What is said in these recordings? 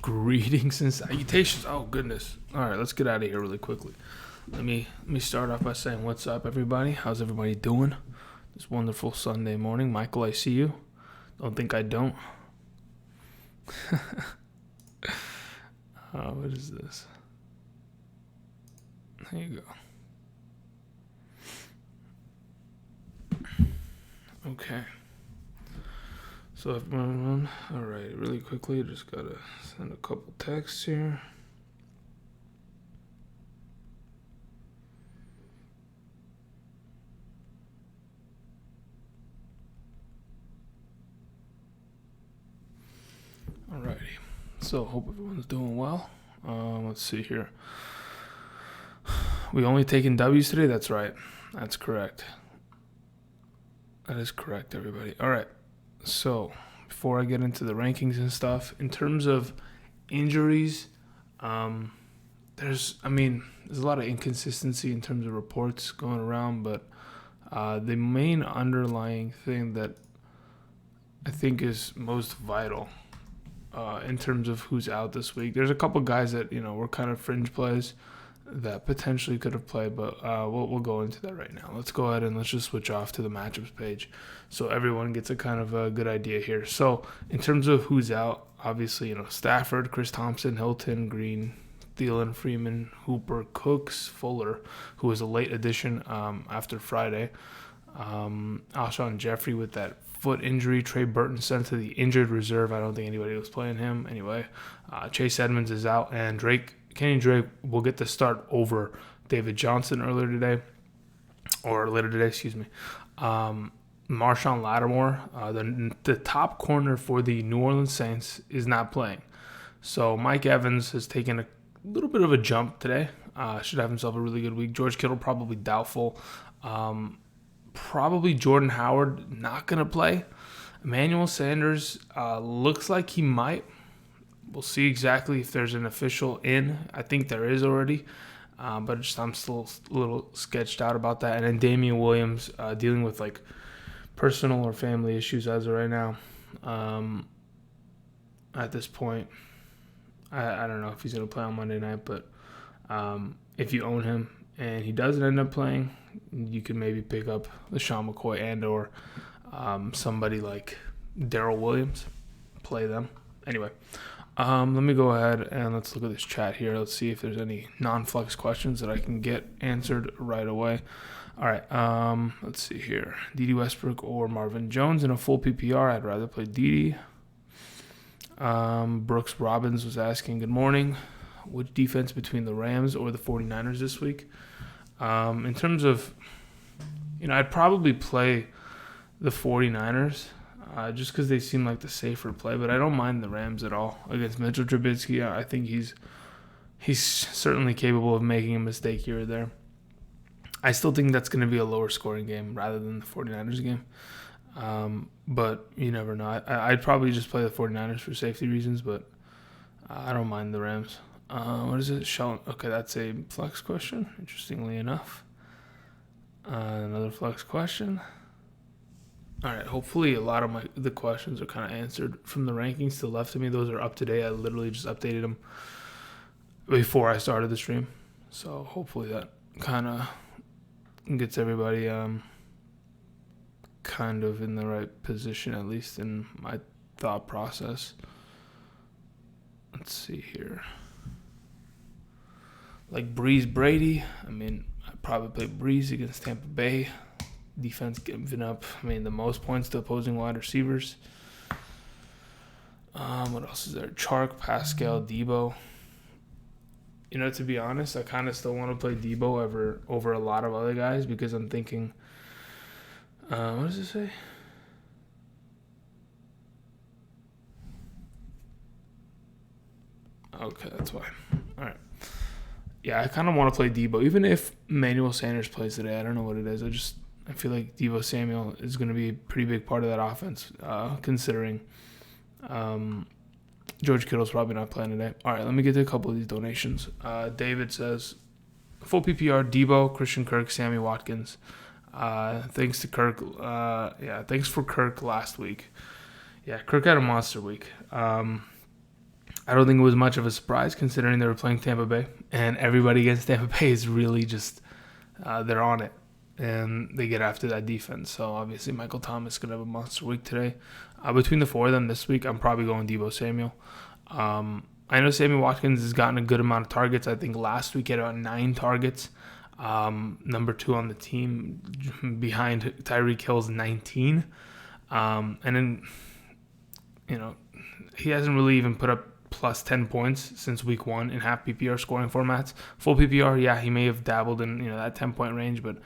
Greetings and salutations. Oh goodness. All right, let's get out of here really quickly. Let me start off by saying what's up, everybody. How's everybody doing this wonderful Sunday morning? Michael, I see you. Don't think I don't. What is this? There you go. Okay. So everyone, all right, really quickly, just gotta send a couple texts here. Alrighty, so hope everyone's doing well. Let's see here. We only taking W's today? That's right. That's correct. That is correct, everybody. All right. So before I get into the rankings and stuff, in terms of injuries, there's a lot of inconsistency in terms of reports going around, but the main underlying thing that I think is most vital in terms of who's out this week, there's a couple guys that were kind of fringe plays that potentially could have played, but we'll go into that right now. Let's go ahead and let's just switch off to the matchups page so everyone gets a kind of a good idea here. So in terms of who's out, obviously, Stafford, Chris Thompson, Hilton, Green, Thielen, Freeman, Hooper, Cooks, Fuller, who was a late addition after Friday. Alshon Jeffrey with that foot injury. Trey Burton sent to the injured reserve. I don't think anybody was playing him. Anyway, Chase Edmonds is out, and Kenny Drake will get the start over David Johnson later today, excuse me. Marshawn Lattimore, the top corner for the New Orleans Saints, is not playing. So Mike Evans has taken a little bit of a jump today. Should have himself a really good week. George Kittle probably doubtful. Probably Jordan Howard not going to play. Emmanuel Sanders looks like he might. We'll see exactly if there's an official in. I think there is already, but I'm still a little sketched out about that. And then Damian Williams dealing with like personal or family issues as of right now. At this point, I don't know if he's going to play on Monday night, but if you own him and he doesn't end up playing, you can maybe pick up LaShawn McCoy and or somebody like Darrell Williams, play them. Anyway. Let me go ahead and let's look at this chat here. Let's see if there's any non-flex questions that I can get answered right away. All right, let's see here. Dede Westbrook or Marvin Jones in a full PPR. I'd rather play Dede. Brooks Robbins was asking, good morning. Which defense between the Rams or the 49ers this week? In terms of, I'd probably play the 49ers. Just because they seem like the safer play, but I don't mind the Rams at all against Mitchell Trubisky. I think he's certainly capable of making a mistake here or there. I still think that's going to be a lower scoring game rather than the 49ers game, but you never know. I'd probably just play the 49ers for safety reasons, but I don't mind the Rams. What is it? Okay, that's a flex question, interestingly enough. Another flex question. All right, hopefully a lot of the questions are kind of answered from the rankings to the left of me. Those are up to date. I literally just updated them before I started the stream. So hopefully that kind of gets everybody kind of in the right position, at least in my thought process. Let's see here. Like Breeze Brady, I'd probably play Breeze against Tampa Bay. Defense giving up, the most points to opposing wide receivers. What else is there? Chark, Pascal, Debo. To be honest, I kind of still want to play Debo over a lot of other guys because I'm thinking, what does it say? Okay, that's why. All right. Yeah, I kind of want to play Debo, even if Emmanuel Sanders plays today. I don't know what it is. I feel like Deebo Samuel is going to be a pretty big part of that offense, considering George Kittle's probably not playing today. All right, let me get to a couple of these donations. David says, full PPR, Deebo, Christian Kirk, Sammy Watkins. Thanks to Kirk. Thanks for Kirk last week. Yeah, Kirk had a monster week. I don't think it was much of a surprise considering they were playing Tampa Bay, and everybody against Tampa Bay is really just they're on it, and they get after that defense. So obviously Michael Thomas is gonna have a monster week today. Between the four of them this week, I'm probably going Deebo Samuel. I know Sammy Watkins has gotten a good amount of targets. I think last week he had about 9 targets. Number 2 on the team behind Tyreek Hill's 19. And then, he hasn't really even put up plus 10 points since week 1 in half PPR scoring formats. Full PPR, yeah, he may have dabbled in that 10-point range, but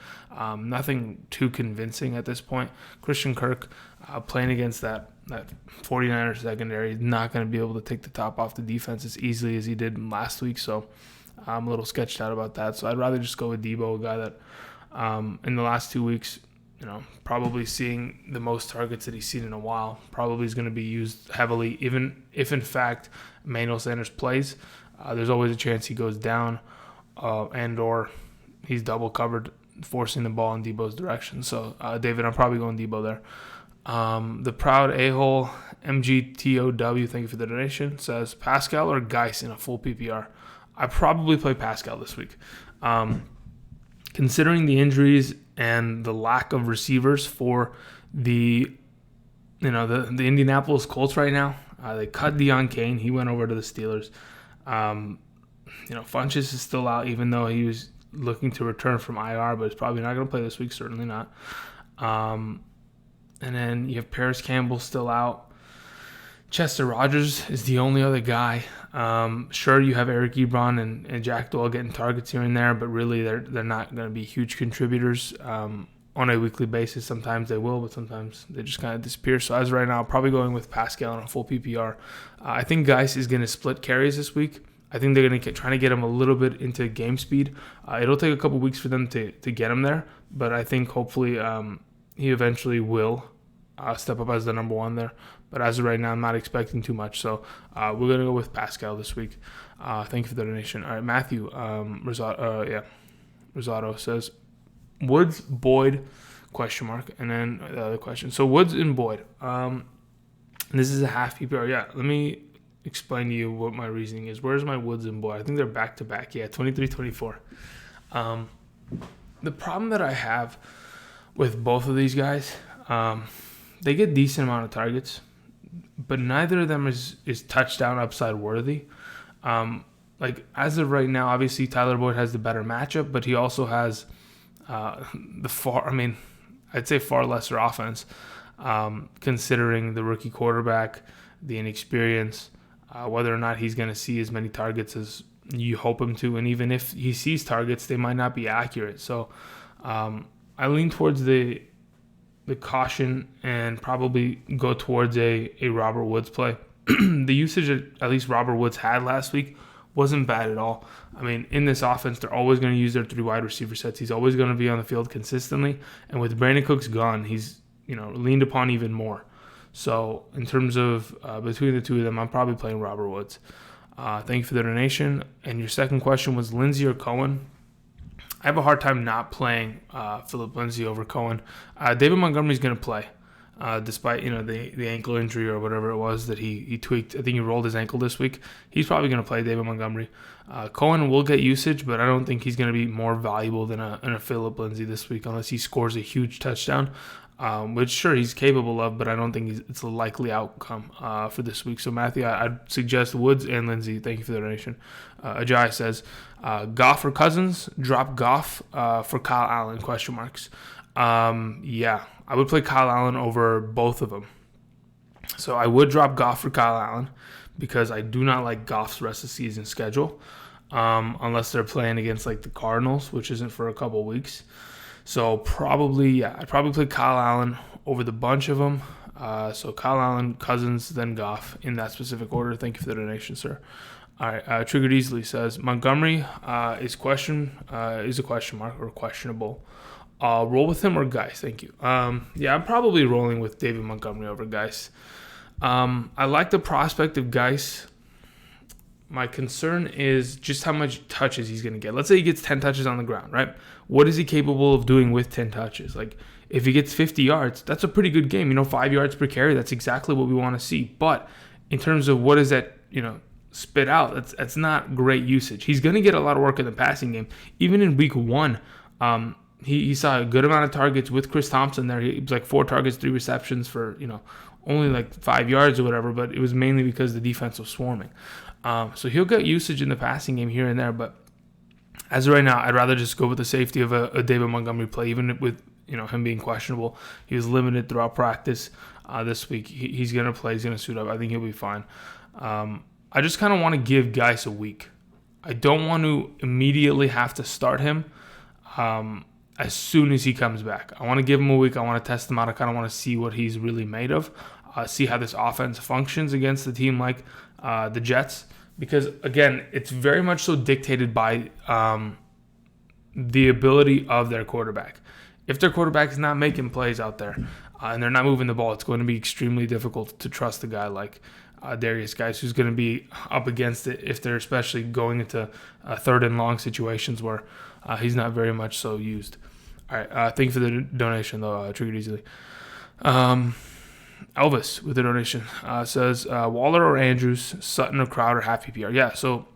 nothing too convincing at this point. Christian Kirk playing against that 49ers secondary is not going to be able to take the top off the defense as easily as he did last week, so I'm a little sketched out about that. So I'd rather just go with Deebo, a guy that in the last 2 weeks, probably seeing the most targets that he's seen in a while, probably is going to be used heavily, even if in fact Emmanuel Sanders plays. There's always a chance he goes down and or he's double covered, forcing the ball in Deebo's direction. So David, I'm probably going Deebo there. The proud a-hole MGTOW, thank you for the donation, says Pascal or Geis in a full PPR. I probably play Pascal this week. Considering the injuries and the lack of receivers for the Indianapolis Colts right now, they cut Deion Kane. He went over to the Steelers. Funchess is still out, even though he was looking to return from IR, but he's probably not going to play this week. Certainly not. And then you have Paris Campbell still out. Chester Rogers is the only other guy. Sure, you have Eric Ebron and Jack Doyle getting targets here and there, but really they're not going to be huge contributors on a weekly basis. Sometimes they will, but sometimes they just kind of disappear. So as of right now, I'm probably going with Pascal on a full PPR. I think Geis is going to split carries this week. I think they're going to trying to get him a little bit into game speed. It'll take a couple weeks for them to get him there, but I think hopefully he eventually will step up as the number 1 there. But as of right now, I'm not expecting too much. So we're going to go with Pascal this week. Thank you for the donation. All right, Matthew Rosado says, Woods, Boyd, ? And then the other question. So Woods and Boyd. This is a half PPR. Yeah, let me explain to you what my reasoning is. Where's my Woods and Boyd? I think they're back-to-back. Yeah, 23-24. The problem that I have with both of these guys, they get decent amount of targets, but neither of them is touchdown upside worthy. As of right now, obviously Tyler Boyd has the better matchup, but he also has I'd say far lesser offense, considering the rookie quarterback, the inexperience, whether or not he's going to see as many targets as you hope him to, and even if he sees targets, they might not be accurate. So I lean towards the caution and probably go towards a Robert Woods play. The usage that at least Robert Woods had last week wasn't bad at all. I mean, in this offense, they're always going to use their 3 wide receiver sets. He's always going to be on the field consistently. And with Brandon Cooks gone, he's leaned upon even more. So in terms of between the two of them, I'm probably playing Robert Woods. Thank you for the donation. And your second question was Lindsey or Cohen. I have a hard time not playing Philip Lindsay over Cohen. David Montgomery's going to play, despite the ankle injury or whatever it was that he tweaked. I think he rolled his ankle this week. He's probably going to play David Montgomery. Cohen will get usage, but I don't think he's going to be more valuable than a Philip Lindsay this week unless he scores a huge touchdown, which sure he's capable of, but I don't think it's a likely outcome for this week. So Matthew, I'd suggest Woods and Lindsay. Thank you for the donation. Ajay says, Goff or Cousins? Drop Goff for Kyle Allen? ? Yeah, I would play Kyle Allen over both of them. So I would drop Goff for Kyle Allen because I do not like Goff's rest of the season schedule, unless they're playing against the Cardinals, which isn't for a couple weeks. So I'd probably play Kyle Allen over the bunch of them. So Kyle Allen, Cousins, then Goff in that specific order. Thank you for the donation, sir. All right, Triggered Easily says Montgomery is a question mark or questionable. Roll with him or Geis? Thank you. Yeah, I'm probably rolling with David Montgomery over Geis. I like the prospect of Geis. My concern is just how much touches he's going to get. Let's say he gets 10 touches on the ground, right? What is he capable of doing with 10 touches? If he gets 50 yards, that's a pretty good game. 5 yards per carry, that's exactly what we want to see. But in terms of what is that, spit out. That's not great usage. He's going to get a lot of work in the passing game. Even in week 1, he saw a good amount of targets with Chris Thompson there. He was like 4 targets, 3 receptions for, only like 5 yards or whatever, but it was mainly because the defense was swarming. So he'll get usage in the passing game here and there, but as of right now, I'd rather just go with the safety of a David Montgomery play, even with him being questionable. He was limited throughout practice this week. He's going to play. He's going to suit up. I think he'll be fine. I just kind of want to give guys a week. I don't want to immediately have to start him as soon as he comes back. I want to give him a week. I want to test him out. I kind of want to see what he's really made of, see how this offense functions against a team like the Jets. Because, again, it's very much so dictated by the ability of their quarterback. If their quarterback is not making plays out there and they're not moving the ball, it's going to be extremely difficult to trust a guy like Darius Guice, who's going to be up against it if they're especially going into third and long situations where he's not very much so used. All right, thank you for the donation, though. Triggered easily. Elvis with the donation says Waller or Andrews, Sutton or Crowder, half PPR. Yeah, so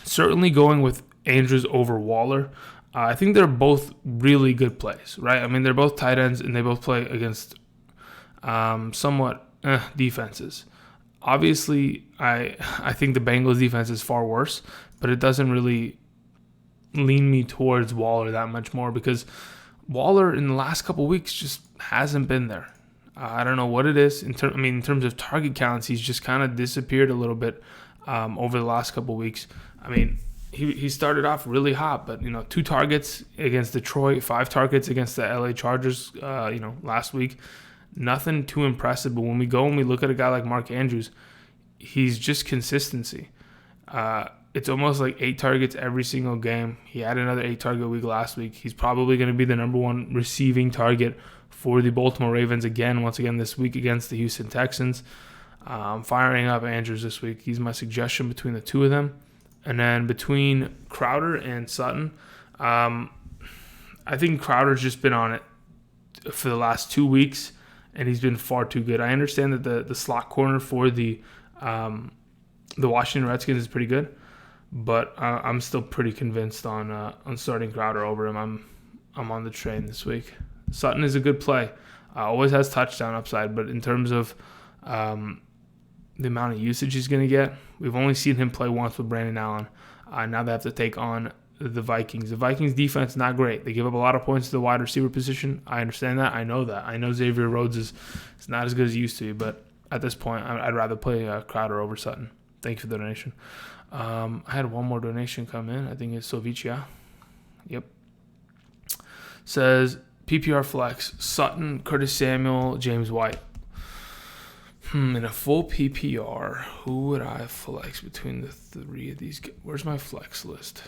certainly going with Andrews over Waller. I think they're both really good plays, right? I mean, they're both tight ends, and they both play against somewhat defenses. Obviously, I think the Bengals defense is far worse, but it doesn't really lean me towards Waller that much more because Waller in the last couple of weeks just hasn't been there. I don't know what it is. In terms of target counts, he's just kind of disappeared a little bit over the last couple of weeks. I mean, he started off really hot, but 2 targets against Detroit, 5 targets against the LA Chargers, last week. Nothing too impressive. But when we go and we look at a guy like Mark Andrews, he's just consistency. It's almost like 8 targets every single game. He had another 8-target week last week. He's probably going to be the number 1 receiving target for the Baltimore Ravens once again this week against the Houston Texans. I'm firing up Andrews this week. He's my suggestion between the two of them. And then between Crowder and Sutton, I think Crowder's just been on it for the last 2 weeks, and he's been far too good. I understand that the slot corner for the Washington Redskins is pretty good, but I'm still pretty convinced on starting Crowder over him. I'm on the train this week. Sutton is a good play. Always has touchdown upside, but in terms of the amount of usage he's going to get, we've only seen him play once with Brandon Allen. Now they have to take on the Vikings. The Vikings defense, not great. They give up a lot of points to the wide receiver position. I understand that. I know that. I know Xavier Rhodes is not as good as he used to be, but at this point, I'd rather play Crowder over Sutton. Thank you for the donation. I had one more donation come in. I think it's Sovicia. Yep. Says PPR flex, Sutton, Curtis Samuel, James White. In a full PPR, who would I flex between the 3 of these? Where's my flex list?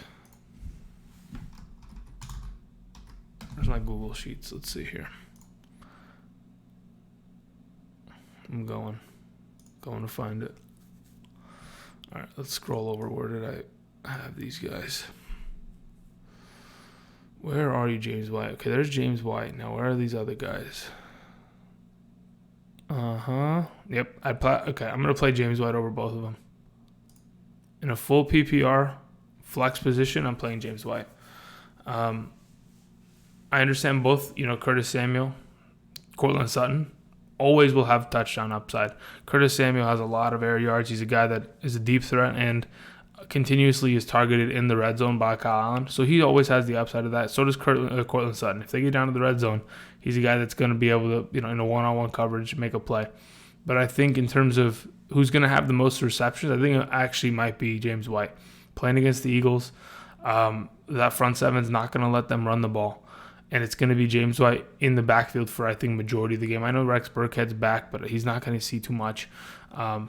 Where's my Google Sheets? Let's see here. I'm going to find it. All right, let's scroll over. Where did I have these guys? Where are you, James White? Okay, there's James White. Now, where are these other guys? Yep. Okay, I'm going to play James White over both of them. In a full PPR flex position, I'm playing James White. I understand both, Curtis Samuel, Cortland Sutton, always will have touchdown upside. Curtis Samuel has a lot of air yards. He's a guy that is a deep threat and continuously is targeted in the red zone by Kyle Allen. So he always has the upside of that. So does Cortland Sutton. If they get down to the red zone, he's a guy that's going to be able to, in a one-on-one coverage, make a play. But I think in terms of who's going to have the most receptions, I think it actually might be James White. Playing against the Eagles, that front seven's not going to let them run the ball. And it's going to be James White in the backfield for, I think, majority of the game. I know Rex Burkhead's back, but he's not going to see too much.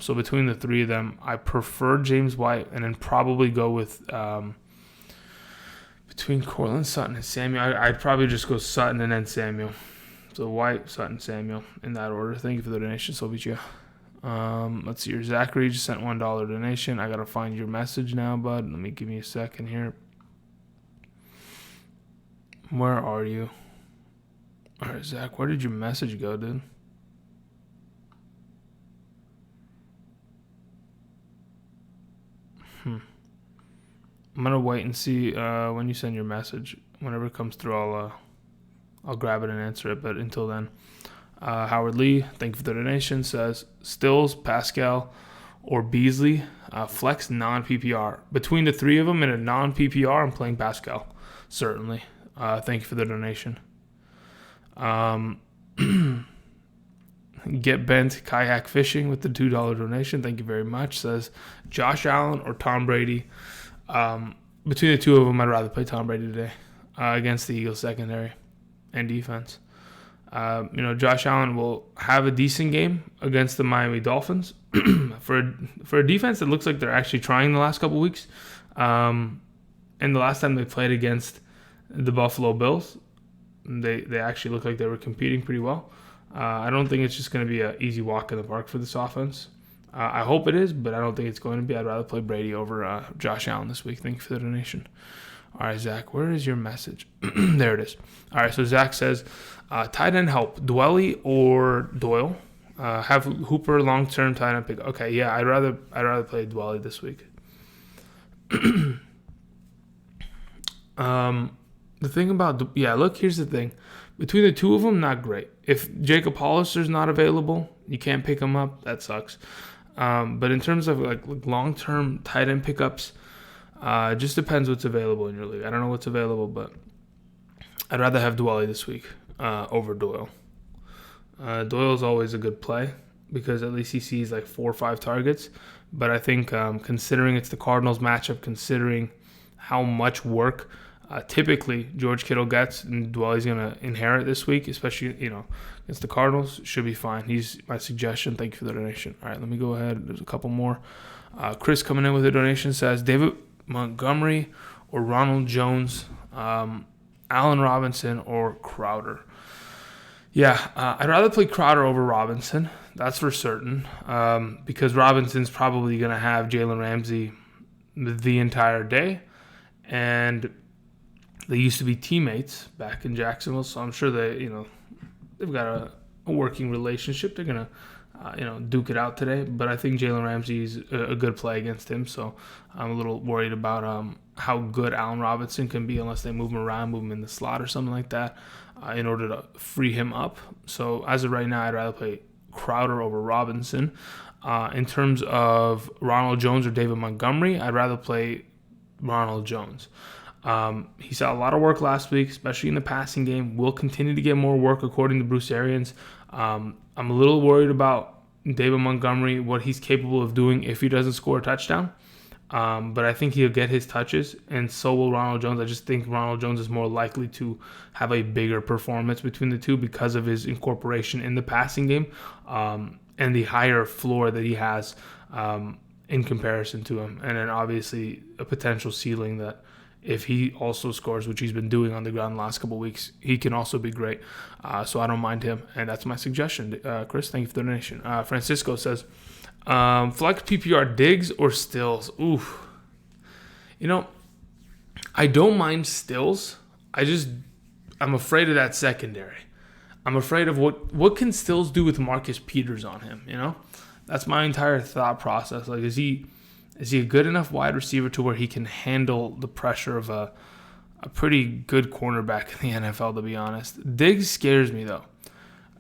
So between the 3 of them, I prefer James White and then probably go with between Cortland Sutton and Samuel. I'd probably just go Sutton and then Samuel. So White, Sutton, Samuel in that order. Thank you for the donation, Sovicia. Let's see here. Zachary just sent $1 donation. I got to find your message now, bud. Give me a second here. Where are you? All right, Zach, where did your message go, dude? I'm gonna wait and see when you send your message. Whenever it comes through, I'll grab it and answer it. But until then, Howard Lee, thank you for the donation, says Stills, Pascal, or Beasley, flex non-PPR. Between the three of them in a non-PPR, I'm playing Pascal, certainly. Thank you for the donation. Get Bent Kayak Fishing with the $2 donation. Thank you very much. Says Josh Allen or Tom Brady. Between the two of them, I'd rather play Tom Brady today against the Eagles secondary and defense. Josh Allen will have a decent game against the Miami Dolphins for a defense that looks like they're actually trying the last couple weeks. And the last time they played against the Buffalo Bills, they actually looked like they were competing pretty well. I don't think it's just going to be an easy walk in the park for this offense. I hope it is, but I don't think it's going to be. I'd rather play Brady over Josh Allen this week. Thank you for the donation. All right, Zach, where is your message? There it is. All right, so Zach says, tight end help, Dwelly or Doyle? Have Hooper long-term tight end pick. Okay, yeah, I'd rather play Dwelly this week. The thing about, here's the thing. Between the two of them, not great. If Jacob Hollister's not available, you can't pick him up. That sucks. But in terms of like long-term tight end pickups, it just depends what's available in your league. I don't know what's available, but I'd rather have Dwelly this week over Doyle. Doyle's always a good play because at least he sees like 4 or 5 targets. But I think considering it's the Cardinals matchup, considering how much work typically George Kittle gets and Dwelly's going to inherit this week, especially, against the Cardinals, should be fine. He's my suggestion. Thank you for the donation. All right, let me go ahead. There's a couple more. Chris coming in with a donation says, David Montgomery or Ronald Jones, Allen Robinson or Crowder. Yeah, I'd rather play Crowder over Robinson. That's for certain, because Robinson's probably going to have Jalen Ramsey the entire day, and they used to be teammates back in Jacksonville, so I'm sure they've got a working relationship. They're gonna duke it out today. But I think Jalen Ramsey's a good play against him, so I'm a little worried about how good Allen Robinson can be unless they move him around, move him in the slot or something like that, in order to free him up. So as of right now, I'd rather play Crowder over Robinson. In terms of Ronald Jones or David Montgomery, I'd rather play Ronald Jones. He saw a lot of work last week, especially in the passing game. Will continue to get more work according to Bruce Arians. I'm a little worried about David Montgomery, what he's capable of doing if he doesn't score a touchdown. But I think he'll get his touches, and so will Ronald Jones. I just think Ronald Jones is more likely to have a bigger performance between the two because of his incorporation in the passing game and the higher floor that he has in comparison to him. And then obviously a potential ceiling that if he also scores, which he's been doing on the ground the last couple of weeks, he can also be great. So I don't mind him, and that's my suggestion. Chris, thank you for the donation. Francisco says, flex PPR Diggs or Stills? Oof. I don't mind Stills. I'm afraid of that secondary. I'm afraid of what can Stills do with Marcus Peters on him, That's my entire thought process. Like, is he a good enough wide receiver to where he can handle the pressure of a pretty good cornerback in the NFL, to be honest? Diggs scares me, though,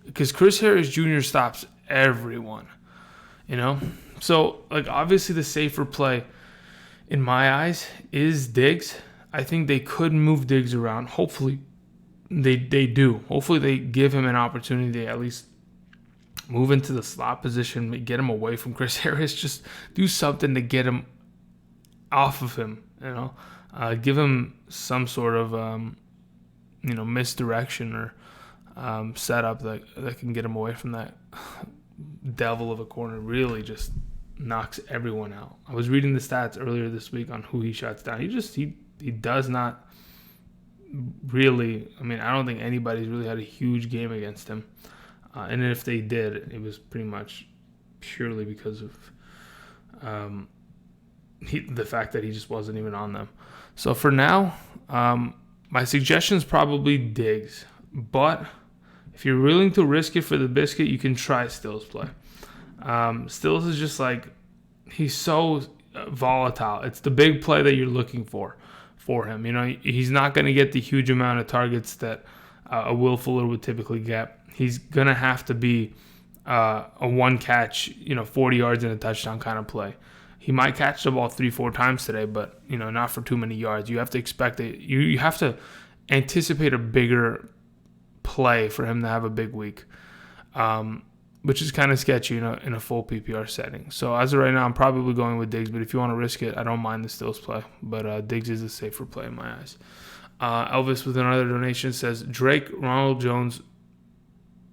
because Chris Harris Jr. stops everyone, So, obviously the safer play in my eyes is Diggs. I think they could move Diggs around. Hopefully they do. Hopefully they give him an opportunity to at least move into the slot position, get him away from Chris Harris, just do something to get him off of him, give him some sort of, misdirection or setup that can get him away from that devil of a corner. Really just knocks everyone out. I was reading the stats earlier this week on who he shuts down. He does not really, I don't think anybody's really had a huge game against him. And if they did, it was pretty much purely because of the fact that he just wasn't even on them. So for now, my suggestion is probably Diggs. But if you're willing to risk it for the biscuit, you can try Stills' play. Stills is just he's so volatile. It's the big play that you're looking for him. He's not going to get the huge amount of targets that a Will Fuller would typically get. He's going to have to be a one catch, 40 yards and a touchdown kind of play. He might catch the ball 3-4 times today, but not for too many yards. You have to expect it. You have to anticipate a bigger play for him to have a big week, which is kind of sketchy in a full PPR setting. So as of right now, I'm probably going with Diggs, but if you want to risk it, I don't mind the Stills play. But Diggs is a safer play in my eyes. Elvis with another donation says, Drake, Ronald Jones,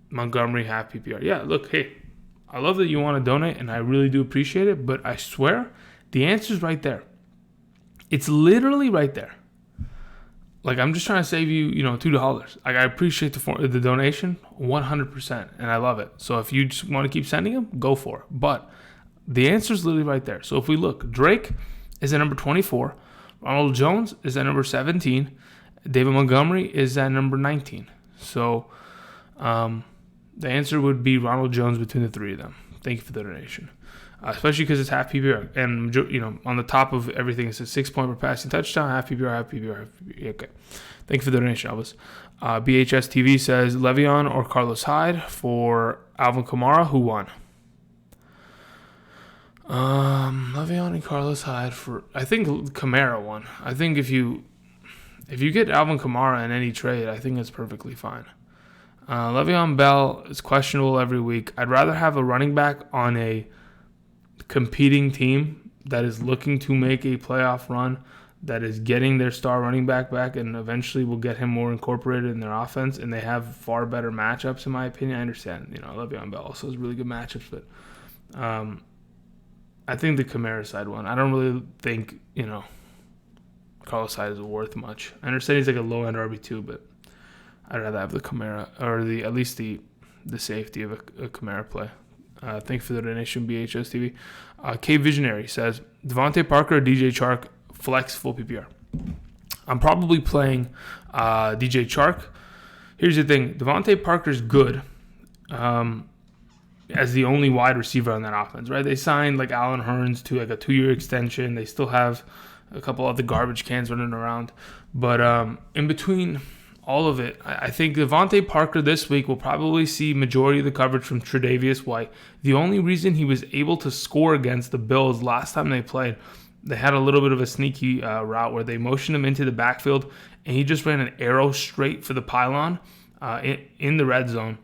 Montgomery, half PPR. Yeah, look, hey, I love that you want to donate, and I really do appreciate it, but I swear the answer's right there. It's literally right there. Like, I'm just trying to save you, $2. Like, I appreciate the donation 100%, and I love it. So if you just want to keep sending them, go for it. But the answer's literally right there. So if we look, Drake is at number 24. Ronald Jones is at number 17. David Montgomery is at number 19. So the answer would be Ronald Jones between the three of them. Thank you for the donation. Especially because it's half PPR. And, on the top of everything, it says 6 point per passing touchdown, half PPR, half PPR, half PPR. Okay. Thank you for the donation, Elvis. BHS TV says Le'Veon or Carlos Hyde for Alvin Kamara. Who won? Le'Veon and Carlos Hyde for, I think Kamara won. I think if you get Alvin Kamara in any trade, I think it's perfectly fine. Le'Veon Bell is questionable every week. I'd rather have a running back on a competing team that is looking to make a playoff run, that is getting their star running back, and eventually will get him more incorporated in their offense, and they have far better matchups, in my opinion. I understand, Le'Veon Bell also has really good matchups, but I think the Kamara side won. I don't really think, Carlos Hyde is worth much. I understand he's like a low-end RB2, but I'd rather have the Kamara, or at least the safety of a Kamara play. Thank you for the donation, BHS TV. K Visionary says, Devontae Parker or DJ Chark, flex full PPR. I'm probably playing DJ Chark. Here's the thing. Devontae Parker's good as the only wide receiver on that offense, right? They signed like Allen Hurns to like a 2-year extension. They still have a couple other garbage cans running around. But in between all of it, I think Devontae Parker this week will probably see majority of the coverage from Tre'Davious White. The only reason he was able to score against the Bills last time they played, they had a little bit of a sneaky route where they motioned him into the backfield, and he just ran an arrow straight for the pylon in the red zone.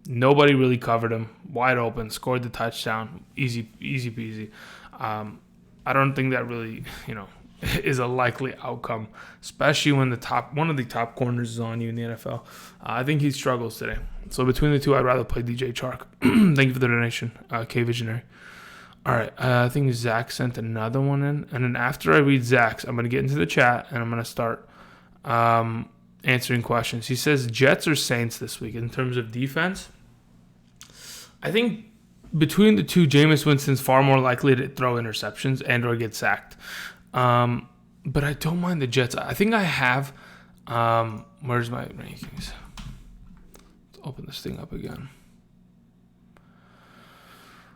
Nobody really covered him. Wide open, scored the touchdown. Easy peasy. I don't think that really, is a likely outcome, especially when one of the top corners is on you in the NFL. I think he struggles today. So between the two, I'd rather play DJ Chark. Thank you for the donation, K Visionary. All right, I think Zach sent another one in, and then after I read Zach's, I'm going to get into the chat, and I'm going to start answering questions. He says Jets or Saints this week in terms of defense. I think between the two, Jameis Winston's far more likely to throw interceptions and or get sacked. But I don't mind the Jets. I think I have. Where's my rankings? Let's open this thing up again.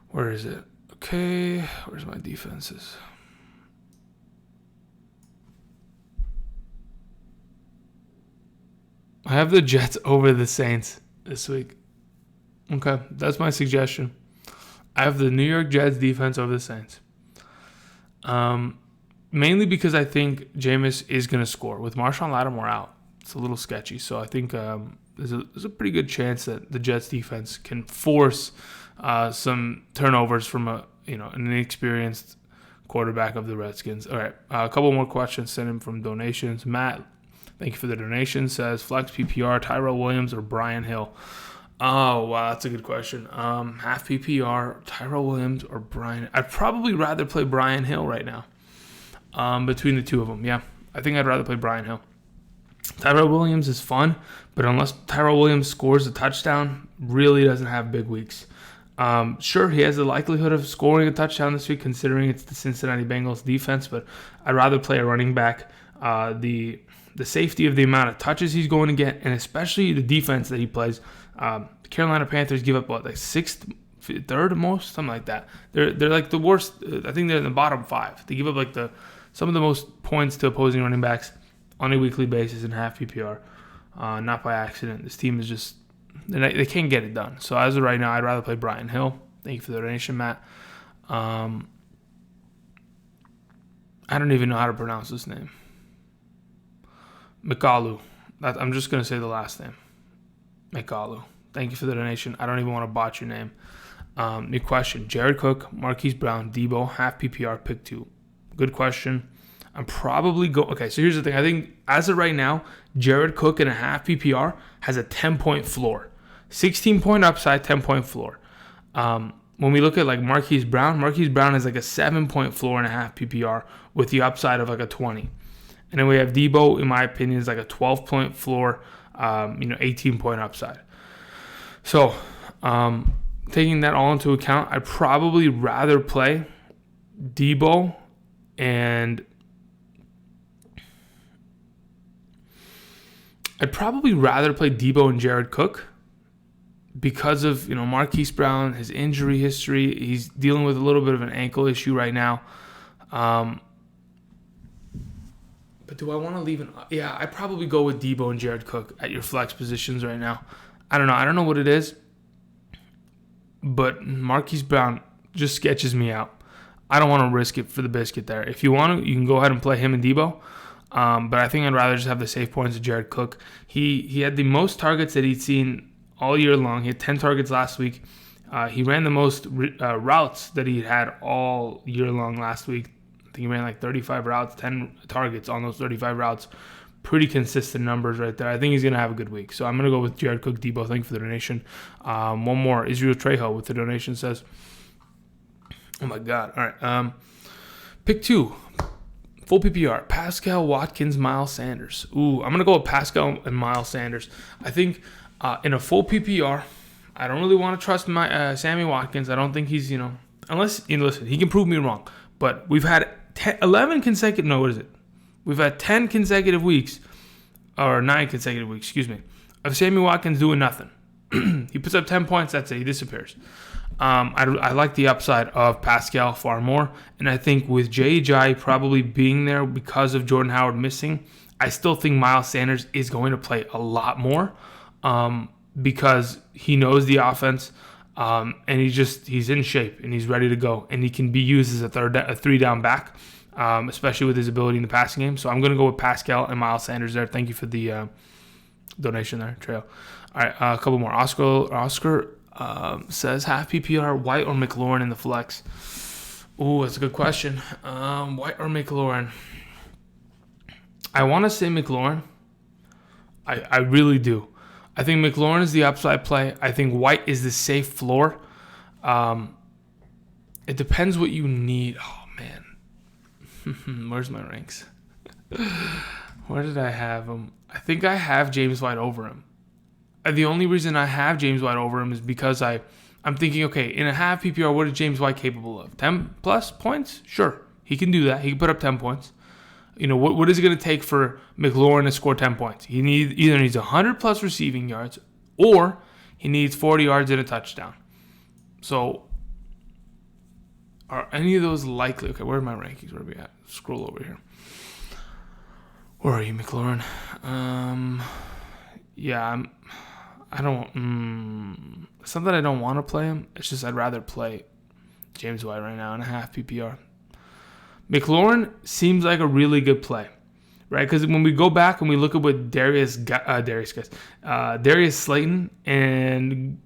Where is it? Okay, where's my defenses? I have the Jets over the Saints this week. Okay, that's my suggestion. I have the New York Jets defense over the Saints. Mainly because I think Jameis is going to score. With Marshawn Lattimore out, it's a little sketchy. So I think there's a pretty good chance that the Jets defense can force some turnovers from an inexperienced quarterback of the Redskins. All right, a couple more questions sent in from donations. Matt, thank you for the donation, says flex PPR, Tyrell Williams or Brian Hill? Oh, wow, that's a good question. Half PPR, Tyrell Williams or Brian? I'd probably rather play Brian Hill right now. Between the two of them, yeah. I think I'd rather play Brian Hill. Tyrell Williams is fun, but unless Tyrell Williams scores a touchdown, really doesn't have big weeks. Sure, he has the likelihood of scoring a touchdown this week, considering it's the Cincinnati Bengals defense, but I'd rather play a running back. The safety of the amount of touches he's going to get, and especially the defense that he plays. The Carolina Panthers give up, 6 third most, something like that. They're like the worst. I think they're in the bottom 5. They give up like some of the most points to opposing running backs on a weekly basis in half PPR. Not by accident. This team is just they can't get it done. So as of right now, I'd rather play Brian Hill. Thank you for the donation, Matt. I don't even know how to pronounce this name. Mikalu. I'm just going to say the last name. Mikalu. Thank you for the donation. I don't even want to botch your name. New question. Jared Cook, Marquise Brown, Debo, half PPR, pick 2. Good question. I'm probably okay, so here's the thing. I think as of right now, Jared Cook in a half PPR has a 10-point floor. 16-point upside, 10-point floor. When we look at like Marquise Brown has like a 7-point floor and a half PPR with the upside of like a 20. And then we have Debo, in my opinion, is like a 12-point floor, 18-point upside. So, taking that all into account, I'd probably rather play Debo and Jared Cook because of, Marquise Brown, his injury history. He's dealing with a little bit of an ankle issue right now. But do I want to leave an... Yeah, I'd probably go with Debo and Jared Cook at your flex positions right now. I don't know. I don't know what it is. But Marquise Brown just sketches me out. I don't want to risk it for the biscuit there. If you want to, you can go ahead and play him and Debo. But I think I'd rather just have the safe points of Jared Cook. He had the most targets that he'd seen all year long. He had 10 targets last week. He ran the most routes that he had all year long last week. I think he ran like 35 routes, 10 targets on those 35 routes. Pretty consistent numbers right there. I think he's going to have a good week. So I'm going to go with Jared Cook, Debo. Thank you for the donation. One more. Israel Trejo with the donation says, oh my God. All right. Pick 2. Full PPR. Pascal, Watkins, Miles Sanders. Ooh, I'm going to go with Pascal and Miles Sanders. I think in a full PPR, I don't really want to trust my Sammy Watkins. I don't think he's, unless, listen, he can prove me wrong. But we've had 11 consecutive, no, what is it? We've had 10 consecutive weeks, or 9 consecutive weeks, of Sammy Watkins doing nothing. He puts up 10 points, that's it, he disappears. I like the upside of Pascal far more, and I think with J.J. probably being there because of Jordan Howard missing, I still think Miles Sanders is going to play a lot more because he knows the offense, and he's in shape, and he's ready to go, and he can be used as a 3-down back. Especially with his ability in the passing game. So I'm going to go with Pascal and Miles Sanders there. Thank you for the donation there, Trail. All right, a couple more. Oscar says, half PPR, White or McLaurin in the flex? Ooh, that's a good question. White or McLaurin? I want to say McLaurin. I really do. I think McLaurin is the upside play. I think White is the safe floor. It depends what you need. Oh, man. Where's my ranks? Where did I have him? I think I have James White over him. The only reason I have James White over him is because I'm thinking, okay, in a half PPR, what is James White capable of? 10 plus points? Sure. He can do that. He can put up 10 points. What is it going to take for McLaurin to score 10 points? He either needs 100 plus receiving yards or he needs 40 yards and a touchdown. So, are any of those likely? Okay, where are my rankings? Where are we at? Scroll over here. Where are you, McLaurin? It's not that I don't want to play him. It's just I'd rather play James White right now in a half PPR. McLaurin seems like a really good play, right? Because when we go back and we look at what Darius Slayton and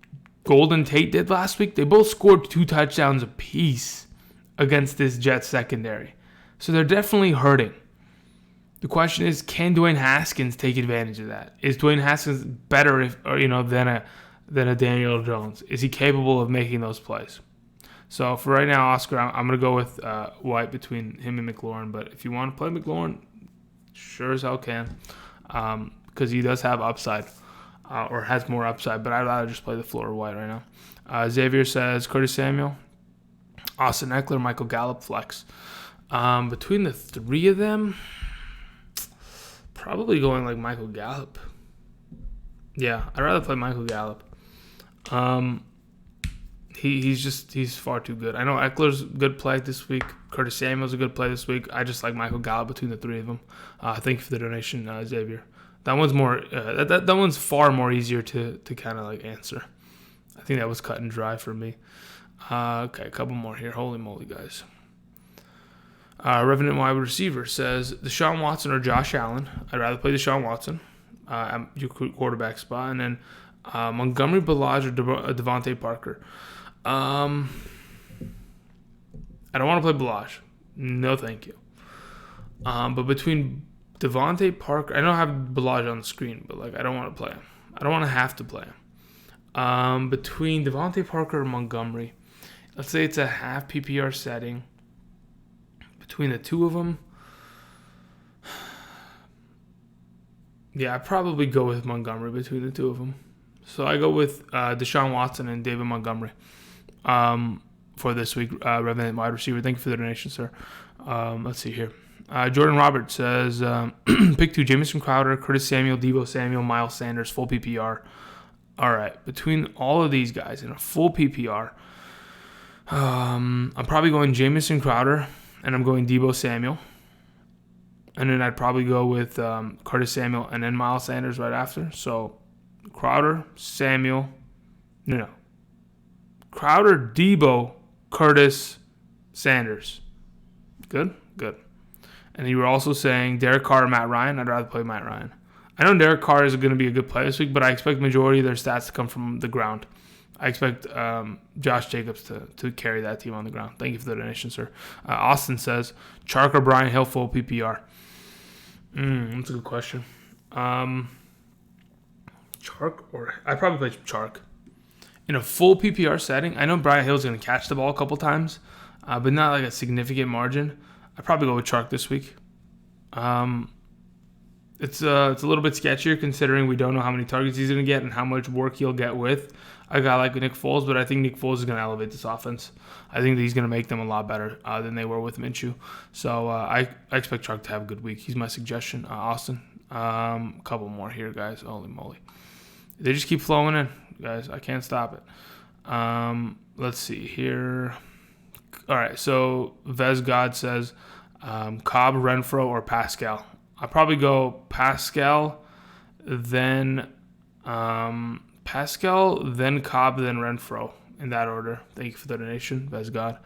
Golden Tate did last week, they both scored 2 touchdowns apiece against this Jets secondary. So they're definitely hurting. The question is, can Dwayne Haskins take advantage of that? Is Dwayne Haskins better than a Daniel Jones? Is he capable of making those plays? So for right now, Oscar, I'm going to go with White between him and McLaurin. But if you want to play McLaurin, sure as hell can, because he does have upside or has more upside. But I'd rather just play the floor of White right now. Xavier says Curtis Samuel, Austin Eckler, Michael Gallup, flex. Between the 3 of them, probably going like Michael Gallup. Yeah, I'd rather play Michael Gallup. he's far too good. I know Eckler's a good play this week. Curtis Samuel's a good play this week. I just like Michael Gallup between the three of them. Thank you for the donation, Xavier. That one's more that one's far more easier to kind of like answer. I think that was cut and dry for me. Okay, a couple more here. Holy moly, guys. Revenant wide receiver says Deshaun Watson or Josh Allen. I'd rather play Deshaun Watson at your quarterback spot, and then Montgomery, Ballage, or Devontae Parker. I don't want to play Ballage. No, thank you. But between Devontae Parker, I don't have Ballage on the screen, but like I don't want to play him. I don't want to have to play him. Between Devontae Parker and Montgomery, let's say it's a half PPR setting. Between the two of them, yeah, I'd probably go with Montgomery between the two of them. So I go with Deshaun Watson and David Montgomery for this week. Revenant wide receiver. Thank you for the donation, sir. Let's see here. Jordan Roberts says, pick 2, Jamison Crowder, Curtis Samuel, Deebo Samuel, Miles Sanders, full PPR. All right, between all of these guys in a full PPR, I'm probably going Jamison Crowder, and I'm going Deebo Samuel. And then I'd probably go with Curtis Samuel and then Miles Sanders right after. So Crowder, Samuel, Crowder, Deebo, Curtis, Sanders. Good. And you were also saying Derek Carr or Matt Ryan. I'd rather play Matt Ryan. I know Derek Carr is going to be a good play this week, but I expect majority of their stats to come from the ground. I expect Josh Jacobs to carry that team on the ground. Thank you for the donation, sir. Austin says, Chark or Brian Hill full PPR? That's a good question. Chark or... I'd probably play Chark. In a full PPR setting, I know Brian Hill's going to catch the ball a couple times, but not like a significant margin. I'd probably go with Chark this week. It's a little bit sketchier considering we don't know how many targets he's going to get and how much work he'll get with a guy like Nick Foles, but I think Nick Foles is going to elevate this offense. I think that he's going to make them a lot better than they were with Minshew. So I expect Chark to have a good week. He's my suggestion. Austin, a couple more here, guys. Holy moly. They just keep flowing in, guys. I can't stop it. Let's see here. All right, so Vez God says Cobb, Renfro, or Pascal. I'll probably go Pascal, then Cobb, then Renfro in that order. Thank you for the donation, Vez God,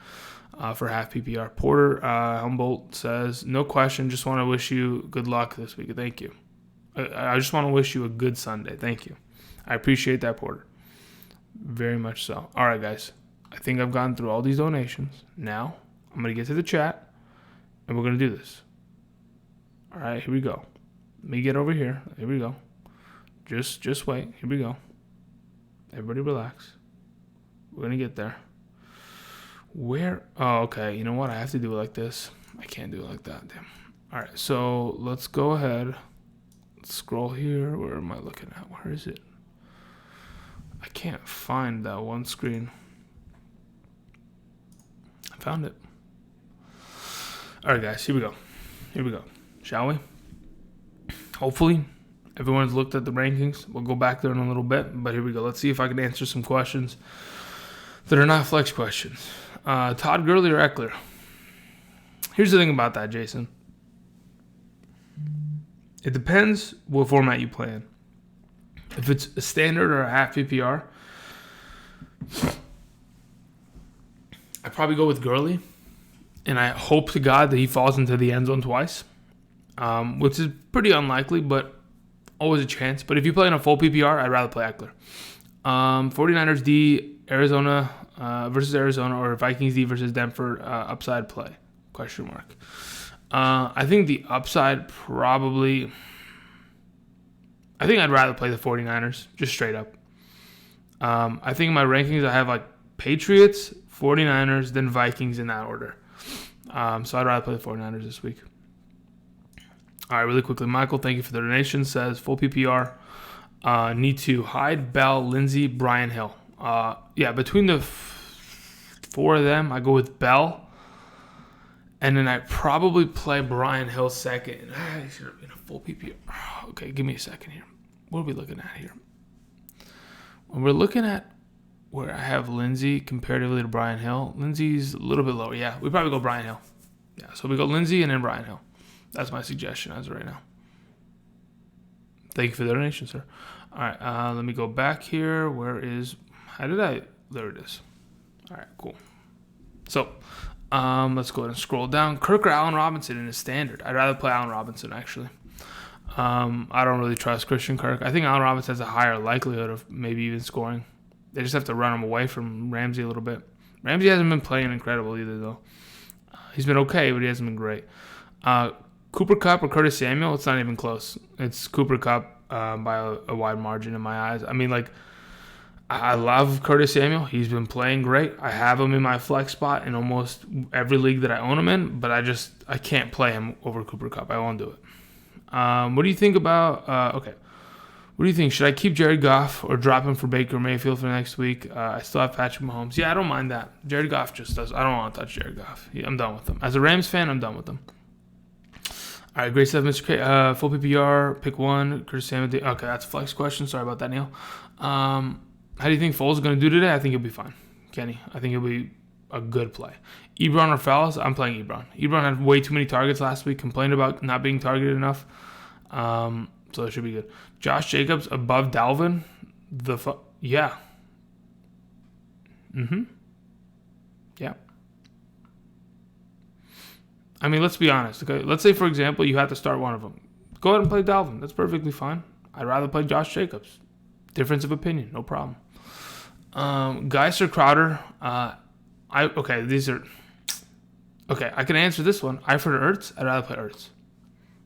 for half PPR. Porter Humboldt says, no question, just want to wish you good luck this week. Thank you. I just want to wish you a good Sunday. Thank you. I appreciate that, Porter. Very much so. All right, guys. I think I've gone through all these donations. Now, I'm going to get to the chat, and we're going to do this. All right, here we go. Let me get over here. Here we go. Just wait. Here we go. Everybody relax. We're going to get there. Where? Oh, okay. You know what? I have to do it like this. I can't do it like that. Damn. All right, so let's go ahead. Let's scroll here. Where am I looking at? Where is it? I can't find that one screen. I found it. All right, guys. Here we go. Shall we? Hopefully, everyone's looked at the rankings. We'll go back there in a little bit, but here we go. Let's see if I can answer some questions that are not flex questions. Todd Gurley or Eckler? Here's the thing about that, Jason. It depends what format you play in. If it's a standard or a half PPR, I'd probably go with Gurley. And I hope to God that he falls into the end zone twice, which is pretty unlikely, but always a chance. But if you play in a full PPR, I'd rather play Eckler. 49ers D, Arizona versus Arizona, or Vikings D versus Denver, upside play, ? I think the upside probably... I think I'd rather play the 49ers, just straight up. I think in my rankings, I have like Patriots, 49ers, then Vikings in that order. So I'd rather play the 49ers this week. All right, really quickly. Michael, thank you for the donation. Says, full PPR. Need to Hyde, Bell, Lindsey, Brian Hill. Between the four of them, I go with Bell. And then I probably play Brian Hill second. I should have been a full PPR. Okay, give me a second here. What are we looking at here? When we're looking at where I have Lindsey comparatively to Brian Hill. Lindsey's a little bit lower. Yeah, we probably go Brian Hill. Yeah, so we go Lindsey and then Brian Hill. That's my suggestion as of right now. Thank you for the donation, sir. All right, let me go back here. There it is. All right, cool. So, let's go ahead and scroll down. Kirk or Allen Robinson in his standard. I'd rather play Allen Robinson, actually. I don't really trust Christian Kirk. I think Allen Robinson has a higher likelihood of maybe even scoring. They just have to run him away from Ramsey a little bit. Ramsey hasn't been playing incredible either, though. He's been okay, but he hasn't been great. Cooper Kupp or Curtis Samuel, it's not even close. It's Cooper Kupp by a wide margin in my eyes. I mean, like, I love Curtis Samuel. He's been playing great. I have him in my flex spot in almost every league that I own him in, but I can't play him over Cooper Kupp. I won't do it. What do you think about What do you think? Should I keep Jared Goff or drop him for Baker Mayfield for next week? I still have Patrick Mahomes. Yeah, I don't mind that. Jared Goff just does. I don't want to touch Jared Goff. I'm done with him. As a Rams fan, I'm done with him. All right, great stuff, Mr. K. Full PPR, pick one. Curtis Samuel. Okay, that's a flex question. Sorry about that, Neil. How do you think Foles is going to do today? I think he'll be fine. Kenny, I think he'll be a good play. Ebron or Fells? I'm playing Ebron. Ebron had way too many targets last week. Complained about not being targeted enough. So it should be good. Josh Jacobs above Dalvin? Yeah. Yeah. I mean, let's be honest. Okay, let's say, for example, you had to start one of them. Go ahead and play Dalvin. That's perfectly fine. I'd rather play Josh Jacobs. Difference of opinion. No problem. Geis or Crowder? I can answer this one. Eifert or Ertz? I'd rather play Ertz.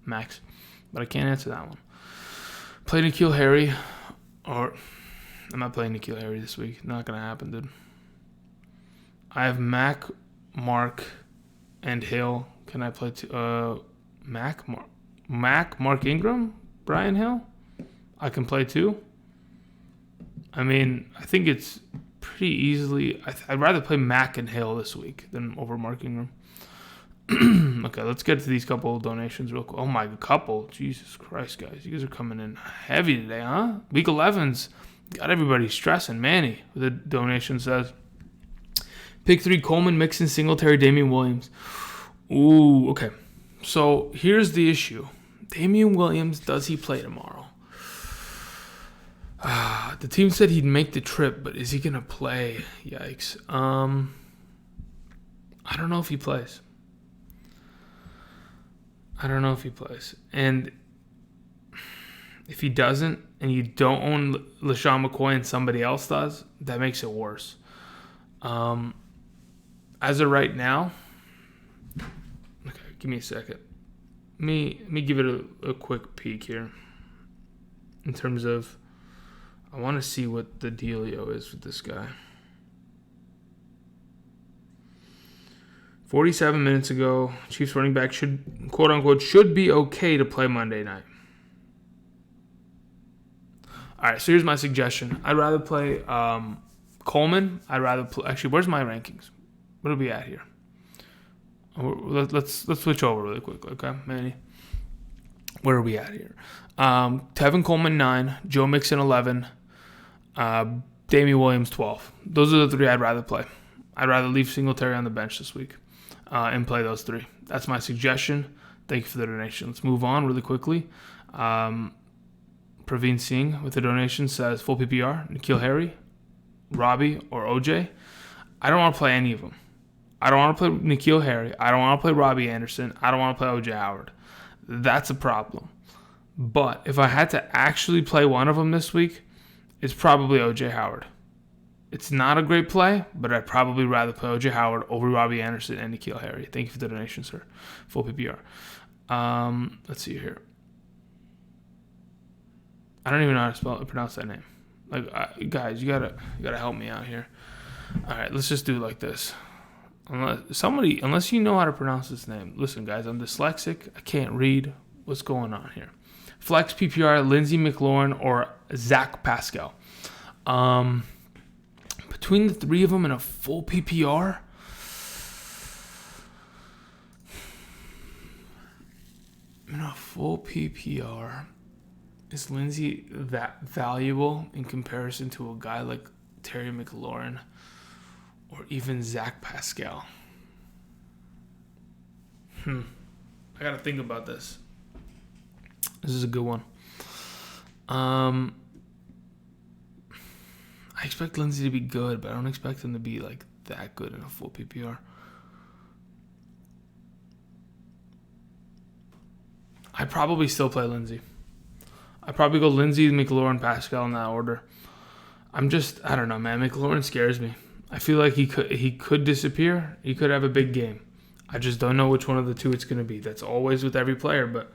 Max. But I can't answer that one. Play N'Keal Harry, or I'm not playing N'Keal Harry this week. Not gonna happen, dude. I have Mac, Mark, and Hill. Can I play Mac, Mark Ingram, Brian Hill? I can play two. I mean, I think it's pretty easily. I'd rather play Mac and Hill this week than over Mark Ingram. Okay, let's get to these couple donations real quick. Oh my, couple. Jesus Christ, guys. You guys are coming in heavy today, huh? Week 11's got everybody stressing. Manny, the donation says, pick 3, Coleman, Mixon, Singletary, Damian Williams. Ooh, okay. So here's the issue. Damian Williams, does he play tomorrow? The team said he'd make the trip, but is he going to play? Yikes. I don't know if he plays. And if he doesn't, and you don't own LaShawn McCoy and somebody else does, that makes it worse. As of right now, okay, give me a second. Let me give it a quick peek here. In terms of, I want to see what the dealio is with this guy. 47 minutes ago, Chiefs running back should, quote unquote, should be okay to play Monday night. All right, so here's my suggestion. I'd rather play Coleman. Actually, where's my rankings? What are we at here? Let's switch over really quickly, okay, Manny? Where are we at here? Tevin Coleman 9, Joe Mixon 11, Damian Williams 12. Those are the 3 I'd rather play. I'd rather leave Singletary on the bench this week and play those 3. That's my suggestion. Thank you for the donation. Let's move on really quickly. Praveen Singh with the donation says full PPR, N'Keal Harry, Robbie, or OJ. I don't want to play any of them. I don't want to play N'Keal Harry. I don't want to play Robbie Anderson. I don't want to play OJ Howard. That's a problem. But if I had to actually play one of them this week, it's probably OJ Howard. It's not a great play, but I'd probably rather play OJ Howard over Robbie Anderson and N'Keal Harry. Thank you for the donation, sir. Full PPR. Let's see here. I don't even know how to pronounce that name. Guys, you gotta help me out here. All right, let's just do it like this. Unless you know how to pronounce this name. Listen, guys, I'm dyslexic. I can't read. What's going on here? Flex PPR, Lindsey McLaurin or Zach Pascal. Between the 3 of them in a full PPR, is Lindsey that valuable in comparison to a guy like Terry McLaurin, or even Zach Pascal. I gotta think about this. This is a good one. I expect Lindsey to be good, but I don't expect him to be like that good in a full PPR. I probably still play Lindsey. I probably go Lindsey, McLaurin, Pascal in that order. I don't know, man. McLaurin scares me. I feel like he could disappear. He could have a big game. I just don't know which one of the two it's going to be. That's always with every player, but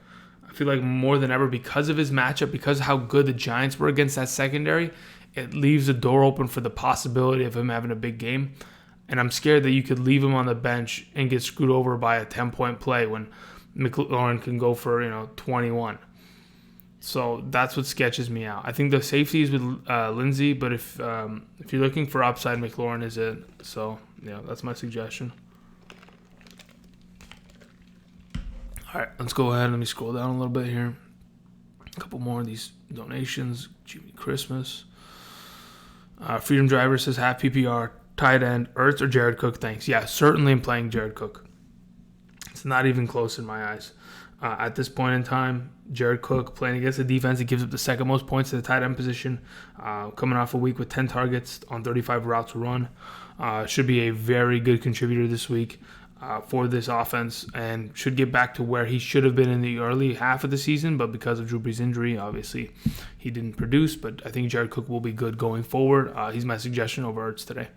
I feel like more than ever, because of his matchup, because of how good the Giants were against that secondary, it leaves the door open for the possibility of him having a big game. And I'm scared that you could leave him on the bench and get screwed over by a 10-point play when McLaurin can go for 21. So that's what sketches me out. I think the safety is with Lindsey, but if you're looking for upside, McLaurin is it. So yeah, that's my suggestion. All right, let's go ahead. Let me scroll down a little bit here. A couple more of these donations. Jimmy Christmas. Freedom Driver says half PPR, tight end, Ertz or Jared Cook. Thanks. Yeah, certainly I'm playing Jared Cook. It's not even close in my eyes. At this point in time, Jared Cook playing against a defense that gives up the second most points to the tight end position, coming off a week with 10 targets on 35 routes run. Should be a very good contributor this week for this offense and should get back to where he should have been in the early half of the season, but because of Drew Brees' injury, obviously he didn't produce, but I think Jared Cook will be good going forward. He's my suggestion over Ertz today.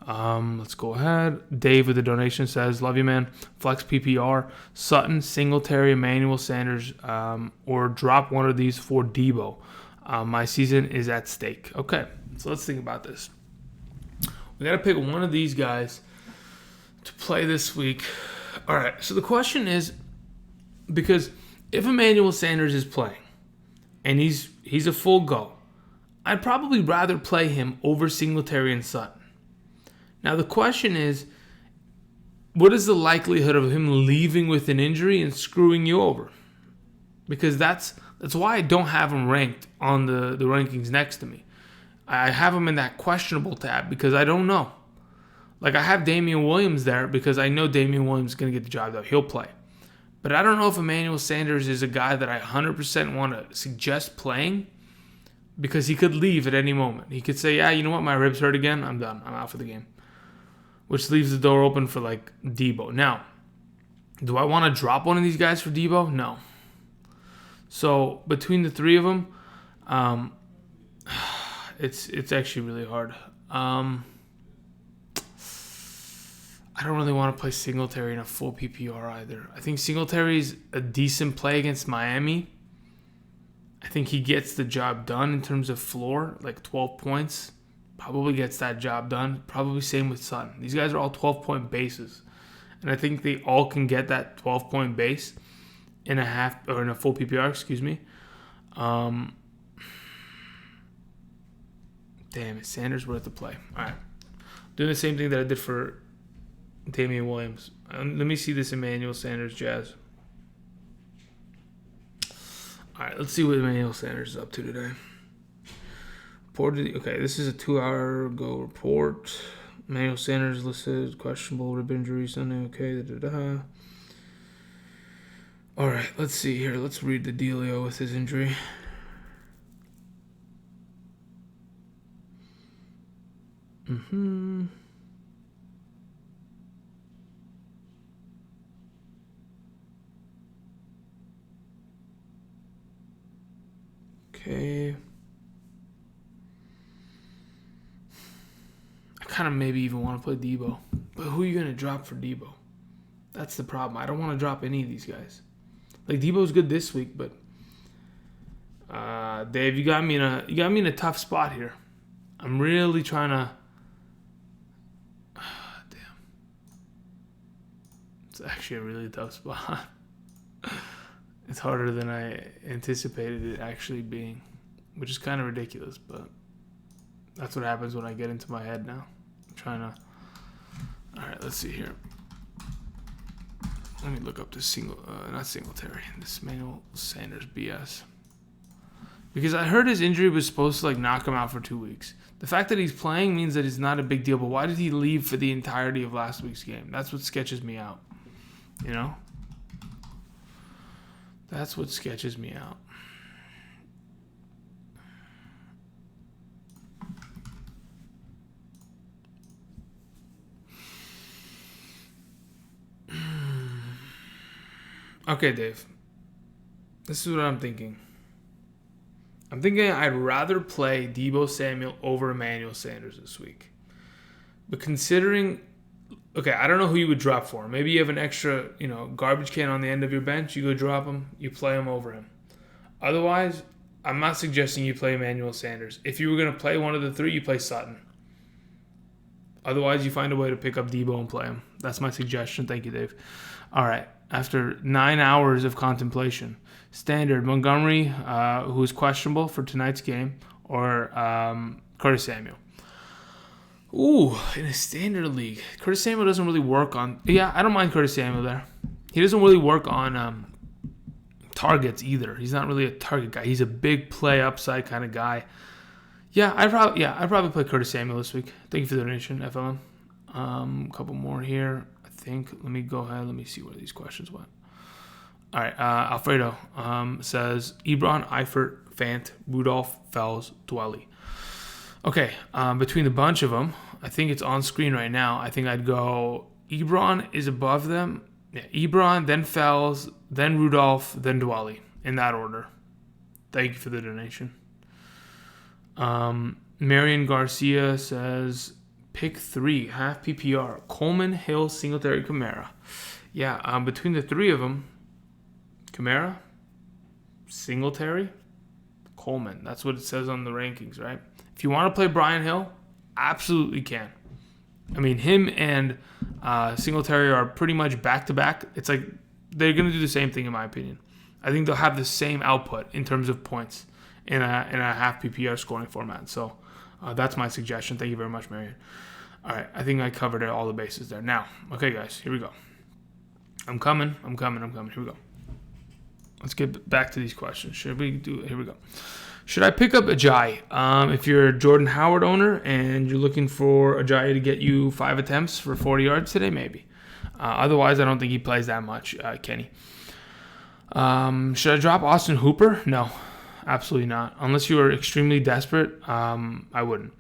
Let's go ahead. Dave with the donation says, love you, man. Flex PPR, Sutton, Singletary, Emmanuel Sanders, or drop one of these for Debo. My season is at stake. Okay, so let's think about this. We got to pick one of these guys to play this week. All right, so the question is, because if Emmanuel Sanders is playing and he's a full go, I'd probably rather play him over Singletary and Sutton. Now, the question is, what is the likelihood of him leaving with an injury and screwing you over? Because that's why I don't have him ranked on the rankings next to me. I have him in that questionable tab because I don't know. Like, I have Damian Williams there because I know Damian Williams is going to get the job done. He'll play. But I don't know if Emmanuel Sanders is a guy that I 100% want to suggest playing because he could leave at any moment. He could say, yeah, you know what, my ribs hurt again. I'm done. I'm out for the game. Which leaves the door open for, like, Debo. Now, do I want to drop one of these guys for Debo? No. So, between the three of them, it's actually really hard. I don't really want to play Singletary in a full PPR either. I think Singletary's a decent play against Miami. I think he gets the job done in terms of floor, like 12 points. Probably gets that job done. Probably same with Sutton. These guys are all 12-point bases. And I think they all can get that 12-point base in a half or in a full PPR, excuse me. Damn it, Sanders worth the play. All right. Doing the same thing that I did for Damian Williams. Let me see this Emmanuel Sanders Jazz. All right, let's see what Emmanuel Sanders is up to today. Okay, this is a 2-hour ago report. Emmanuel Sanders listed questionable rib injury Sunday. Okay, All right, let's see here. Let's read the dealio with his injury. Okay. I kind of maybe even want to play Debo. But who are you going to drop for Debo? That's the problem. I don't want to drop any of these guys. Like, Debo's good this week, but Dave, you got me in a tough spot here. I'm really trying to. Damn. It's actually a really tough spot. It's harder than I anticipated it actually being, which is kind of ridiculous, but that's what happens when I get into my head now. I'm trying to. All right, let's see here. Let me look up this not Singletary, this Emmanuel Sanders BS. Because I heard his injury was supposed to like knock him out for 2 weeks. The fact that he's playing means that it's not a big deal, but why did he leave for the entirety of last week's game? That's what sketches me out. You know? That's what sketches me out. Okay, Dave. This is what I'm thinking. I'm thinking I'd rather play Deebo Samuel over Emmanuel Sanders this week. But considering, okay, I don't know who you would drop for. Maybe you have an extra, garbage can on the end of your bench. You go drop him. You play him over him. Otherwise, I'm not suggesting you play Emmanuel Sanders. If you were going to play one of the three, you play Sutton. Otherwise, you find a way to pick up Deebo and play him. That's my suggestion. Thank you, Dave. All right. After 9 hours of contemplation, standard Montgomery, who is questionable for tonight's game, or Curtis Samuel. Ooh, in a standard league, Curtis Samuel doesn't really work on. Yeah, I don't mind Curtis Samuel there. He doesn't really work on targets either. He's not really a target guy. He's a big play upside kind of guy. I'd probably play Curtis Samuel this week. Thank you for the donation, FLM. A couple more here. Let me go ahead. Let me see where these questions went. All right. Alfredo says Ebron, Eifert, Fant, Rudolph, Fells, Dwelly. Okay. Between the bunch of them, I think it's on screen right now. I think I'd go Ebron is above them. Yeah, Ebron, then Fells, then Rudolph, then Dwelly in that order. Thank you for the donation. Marion Garcia says pick 3, half PPR. Coleman, Hill, Singletary, Kamara. Yeah, between the three of them, Kamara, Singletary, Coleman. That's what it says on the rankings, right? If you want to play Brian Hill, absolutely can. I mean, him and Singletary are pretty much back-to-back. It's like they're going to do the same thing, in my opinion. I think they'll have the same output in terms of points in a half PPR scoring format. So that's my suggestion. Thank you very much, Marion. All right, I think I covered all the bases there. Now, okay, guys, here we go. I'm coming. Here we go. Let's get back to these questions. Here we go. Should I pick up Ajayi? If you're a Jordan Howard owner and you're looking for Ajayi to get you 5 attempts for 40 yards today, maybe. Otherwise, I don't think he plays that much, Kenny. Should I drop Austin Hooper? No, absolutely not. Unless you are extremely desperate, I wouldn't.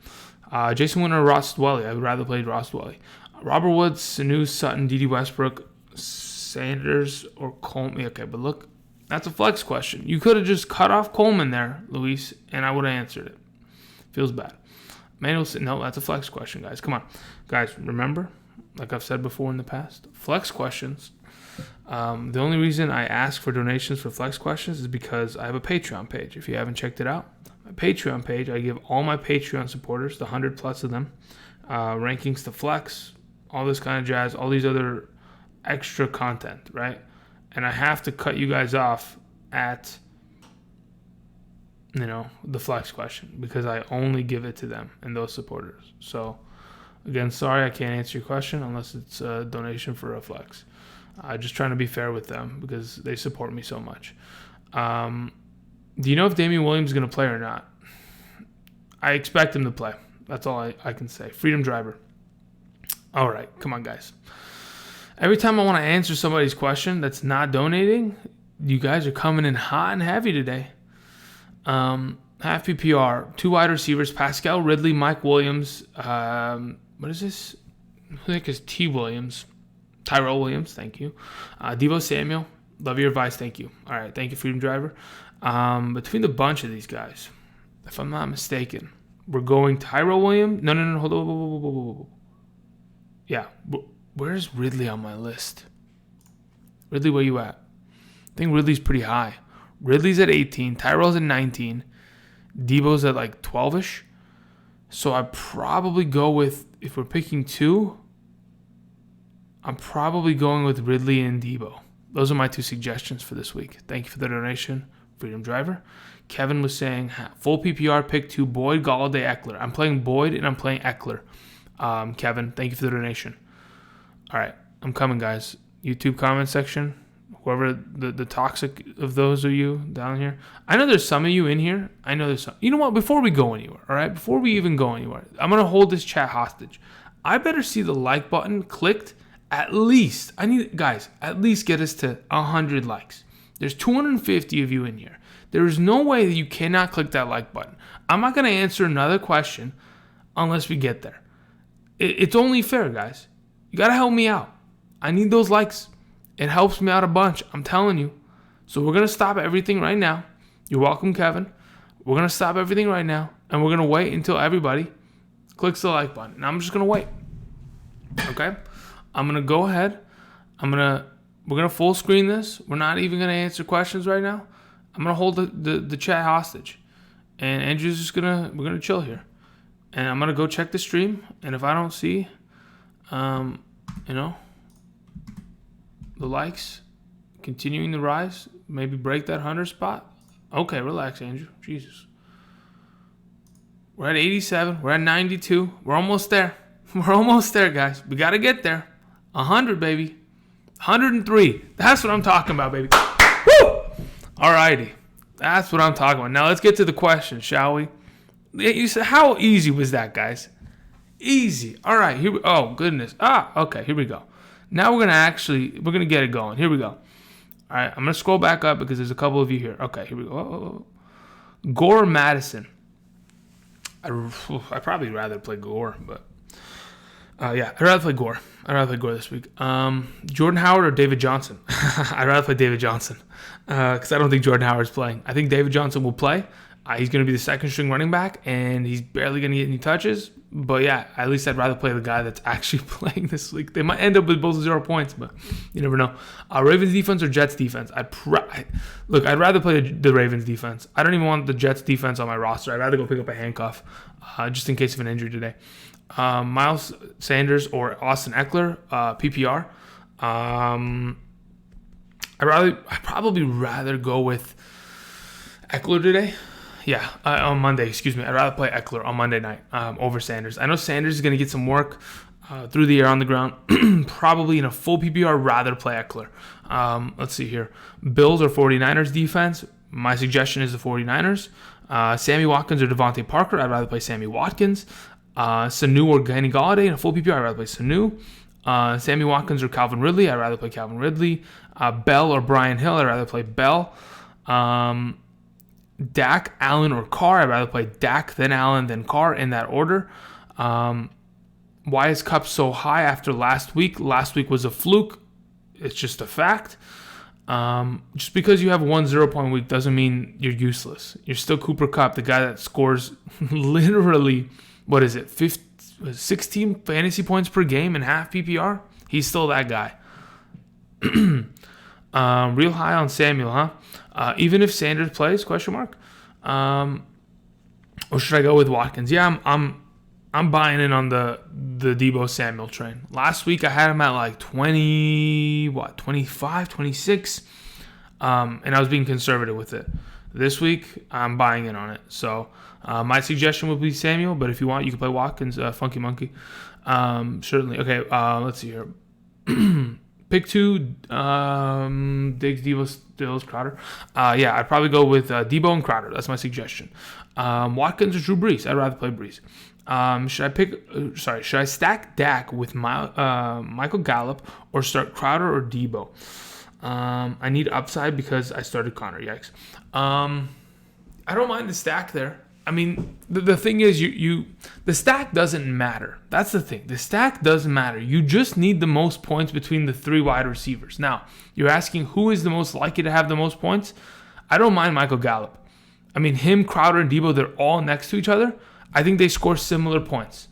Jason Winter, Ross Dwelly. I would rather play Ross Dwelly. Robert Woods, Sanu, Sutton, D.D. Westbrook, Sanders, or Coleman. Okay, but look, that's a flex question. You could have just cut off Coleman there, Luis, and I would have answered it. Feels bad. No, that's a flex question, guys. Come on. Guys, remember, like I've said before in the past, flex questions. The only reason I ask for donations for flex questions is because I have a Patreon page. If you haven't checked it out, my Patreon page, I give all my Patreon supporters, the 100 plus of them, rankings to flex, all this kind of jazz, all these other extra content, right? And I have to cut you guys off at, the flex question because I only give it to them and those supporters. So, again, sorry I can't answer your question unless it's a donation for a flex. Just trying to be fair with them because they support me so much. Do you know if Damian Williams is going to play or not? I expect him to play. That's all I can say. Freedom Driver. All right. Come on, guys. Every time I want to answer somebody's question that's not donating, you guys are coming in hot and heavy today. Half PPR. 2 wide receivers. Pascal Ridley, Mike Williams. What is this? I think it's T. Williams. Tyrell Williams. Thank you. Deebo Samuel. Love your advice. Thank you. All right. Thank you, Freedom Driver. Between the bunch of these guys, if I'm not mistaken, we're going Tyrell Williams. No. Hold on. Whoa. Yeah. Where's Ridley on my list? Ridley, where you at? I think Ridley's pretty high. Ridley's at 18. Tyrell's at 19. Deebo's at like 12-ish. So I'd probably go with, if we're picking 2, I'm probably going with Ridley and Deebo. Those are my 2 suggestions for this week. Thank you for the donation, Freedom Driver. Kevin was saying, full PPR, pick 2, Boyd, Galladay, Eckler. I'm playing Boyd and I'm playing Eckler. Kevin, thank you for the donation. All right, I'm coming, guys. YouTube comment section. Whoever the toxic of those of you down here. I know there's some of you in here. I know there's some. You know what? Before we go anywhere, all right? Before we even go anywhere, I'm going to hold this chat hostage. I better see the like button clicked at least. I need, guys, at least get us to 100 likes. There's 250 of you in here. There is no way that you cannot click that like button. I'm not going to answer another question unless we get there. It's only fair, guys. You got to help me out. I need those likes. It helps me out a bunch. I'm telling you. So we're going to stop everything right now. You're welcome, Kevin. We're going to stop everything right now. And we're going to wait until everybody clicks the like button. And I'm just going to wait. Okay? I'm going to go ahead. We're going to full screen this. We're not even going to answer questions right now. I'm going to hold the chat hostage. And Andrew's just we're going to chill here. And I'm going to go check the stream. And if I don't see, the likes continuing to rise, maybe break that 100 spot. Okay, relax, Andrew. Jesus. We're at 87. We're at 92. We're almost there. We're almost there, guys. We got to get there. 100, baby. 103. That's what I'm talking about, baby. Woo! Alrighty. That's what I'm talking about. Now let's get to the question, shall we? You said, how easy was that, guys? Easy. All right. Here we. Oh goodness. Okay. Here we go. Now we're gonna get it going. Here we go. All right. I'm gonna scroll back up because there's a couple of you here. Okay. Here we go. Gore Madison. I'd probably rather play Gore, but yeah, I'd rather play Gore. This week. Jordan Howard or David Johnson? I'd rather play David Johnson because I don't think Jordan Howard's playing. I think David Johnson will play. He's going to be the second string running back, and he's barely going to get any touches. But yeah, at least I'd rather play the guy that's actually playing this week. They might end up with both 0 points, but you never know. Ravens defense or Jets defense? Look, I'd rather play the Ravens defense. I don't even want the Jets defense on my roster. I'd rather go pick up a handcuff just in case of an injury today. Miles Sanders or Austin Eckler, PPR. I'd probably rather go with Eckler today. Yeah, on Monday, excuse me. I'd rather play Eckler on Monday night over Sanders. I know Sanders is going to get some work through the air on the ground. Probably in a full PPR, rather play Eckler. Let's see here. Bills or 49ers defense. My suggestion is the 49ers. Sammy Watkins or Devontae Parker. I'd rather play Sammy Watkins. Sanu or Kenny Golladay in a full PPR. I'd rather play Sanu. Sammy Watkins or Calvin Ridley. I'd rather play Calvin Ridley. Bell or Brian Hill. I'd rather play Bell. Dak, Allen, or Carr. I'd rather play Dak, then Allen, then Carr in that order. Why is Kupp so high after last week? Last week was a fluke. It's just a fact. Just because you have 1 0-point week doesn't mean you're useless. You're still Cooper Kupp, the guy that scores literally, 16 fantasy points per game in half PPR? He's still that guy. Real high on Samuel, huh? Even if Sanders plays? Question mark. Or should I go with Watkins? Yeah, I'm buying in on the Deebo Samuel train. Last week I had him at like 25, 26, and I was being conservative with it. This week I'm buying in on it. So my suggestion would be Samuel, but if you want, you can play Watkins, Funky Monkey. Certainly. Okay. Let's see here. Pick 2, Diggs, Debo, Stills, Crowder. Yeah, I'd probably go with Debo and Crowder. That's my suggestion. Watkins or Drew Brees? I'd rather play Brees. Should I stack Dak with Michael Gallup or start Crowder or Debo? I need upside because I started Connor. Yikes. I don't mind the stack there. I mean, the thing is, the stack doesn't matter. That's the thing. The stack doesn't matter. You just need the most points between the 3 wide receivers. Now, you're asking who is the most likely to have the most points? I don't mind Michael Gallup. I mean, him, Crowder, and Debo, they're all next to each other. I think they score similar points,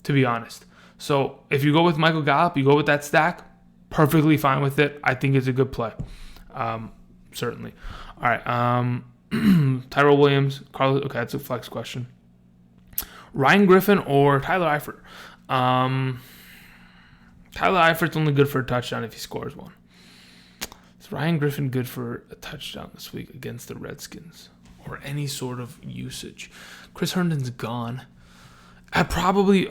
to be honest. So if you go with Michael Gallup, you go with that stack, perfectly fine with it. I think it's a good play. Certainly. All right. Tyrell Williams, Carlos. Okay, that's a flex question. Ryan Griffin or Tyler Eifert? Tyler Eifert's only good for a touchdown if he scores one. Is Ryan Griffin good for a touchdown this week against the Redskins or any sort of usage? Chris Herndon's gone. I probably,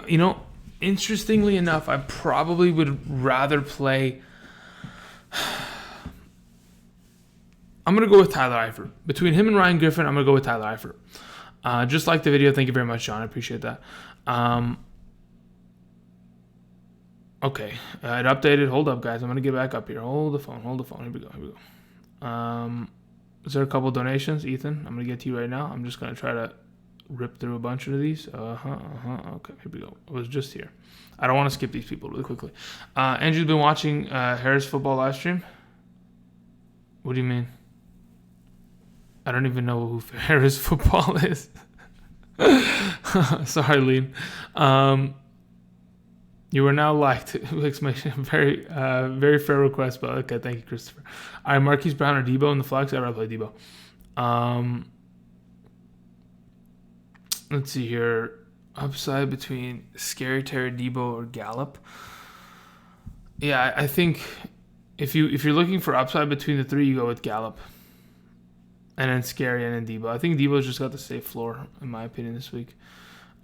interestingly enough, I probably would rather play I'm going to go with Tyler Eifert. Between him and Ryan Griffin, I'm going to go with Tyler Eifert. Just like the video. Thank you very much, John. I appreciate that. Okay. It updated. Hold up, guys. I'm going to get back up here. Hold the phone. Here we go. Is there a couple donations, Ethan? I'm going to get to you right now. I'm just going to try to rip through a bunch of these. Okay, here we go. I was just here. I don't want to skip these people really quickly. Andrew's been watching Harris football live stream. What do you mean? I don't even know who Harris football is. Sorry, Lean. You are now liked. Exclamation. Very, very fair request, but okay. Thank you, Christopher. All right, Marquise Brown or Debo in the flex. I'd rather play Debo. Let's see here. Upside between Scary Terry, Debo, or Gallup. Yeah, I think if you're looking for upside between the three, you go with Gallup, and then Scary, and then Debo. I think Debo's just got the safe floor, in my opinion, this week.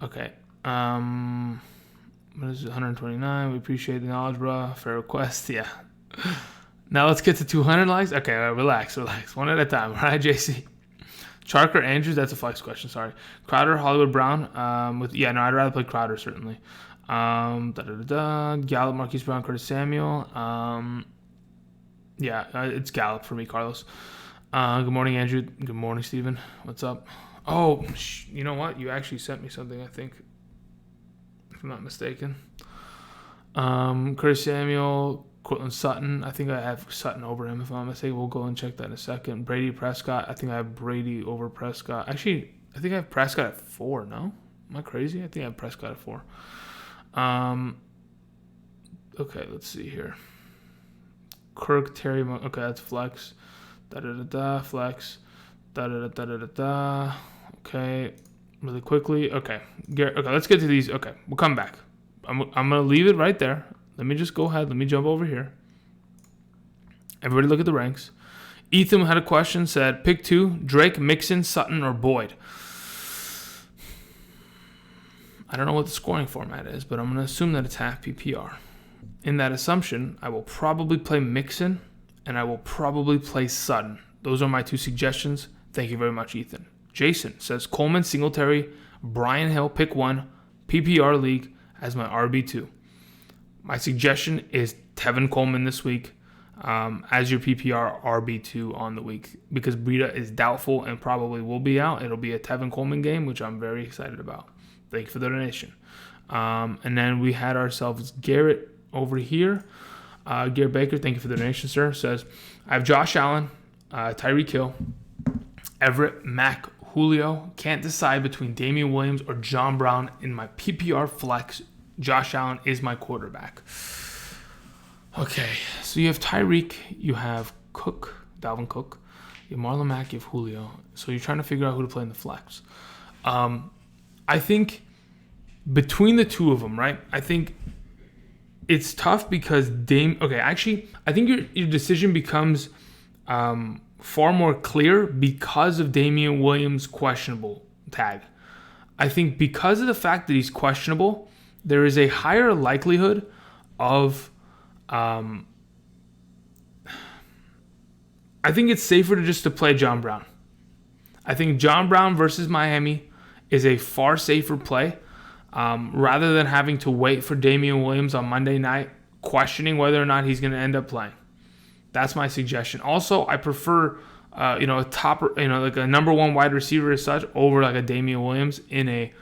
Okay. What is it, 129? We appreciate the knowledge, bro. Fair request. Yeah. Now let's get to 200 likes. Okay, relax. One at a time. All right, JC. Chark or Andrews? That's a flex question. Sorry. Crowder, Hollywood Brown. I'd rather play Crowder, certainly. Gallup, Marquise Brown, Curtis Samuel. It's Gallup for me, Carlos. Good morning, Andrew. Good morning, Steven. What's up? Oh, you know what? You actually sent me something, I think, if I'm not mistaken. Curtis Samuel, Cortland Sutton. I think I have Sutton over him, if I'm not mistaken. We'll go and check that in a second. Brady, Prescott. I think I have Brady over Prescott. Actually, I think I have Prescott at 4, no? Am I crazy? I think I have Prescott at 4. Okay, let's see here. Kirk, Terry. Okay, that's flex. Flex. Okay, really quickly. Okay, let's get to these. Okay, we'll come back. I'm going to leave it right there. Let me just go ahead. Let me jump over here. Everybody look at the ranks. Ethan had a question, said, pick 2, Drake, Mixon, Sutton, or Boyd. I don't know what the scoring format is, but I'm going to assume that it's half PPR. In that assumption, I will probably play Mixon, and I will probably play Sutton. Those are my 2 suggestions. Thank you very much, Ethan. Jason says, Coleman, Singletary, Brian Hill, pick 1, PPR league as my RB2. My suggestion is Tevin Coleman this week as your PPR RB2 on the week because Breida is doubtful and probably will be out. It'll be a Tevin Coleman game, which I'm very excited about. Thank you for the donation. And then we had ourselves Garrett over here. Garrett Baker, thank you for the donation, sir. Says, I have Josh Allen, Tyreek Hill, Everett, Mack, Julio. Can't decide between Damian Williams or John Brown in my PPR flex. Josh Allen is my quarterback. Okay, so you have Tyreek, you have Cook, Dalvin Cook, you have Marlon Mack, you have Julio. So you're trying to figure out who to play in the flex. I think between the two of them, right? I think it's tough because I think your decision becomes far more clear because of Damian Williams' questionable tag. I think because of the fact that he's questionable, there is a higher likelihood of I think it's safer to play John Brown. I think John Brown versus Miami is a far safer play rather than having to wait for Damian Williams on Monday night, questioning whether or not he's going to end up playing. That's my suggestion. Also, I prefer a top, like a number 1 wide receiver as such over like a Damian Williams in a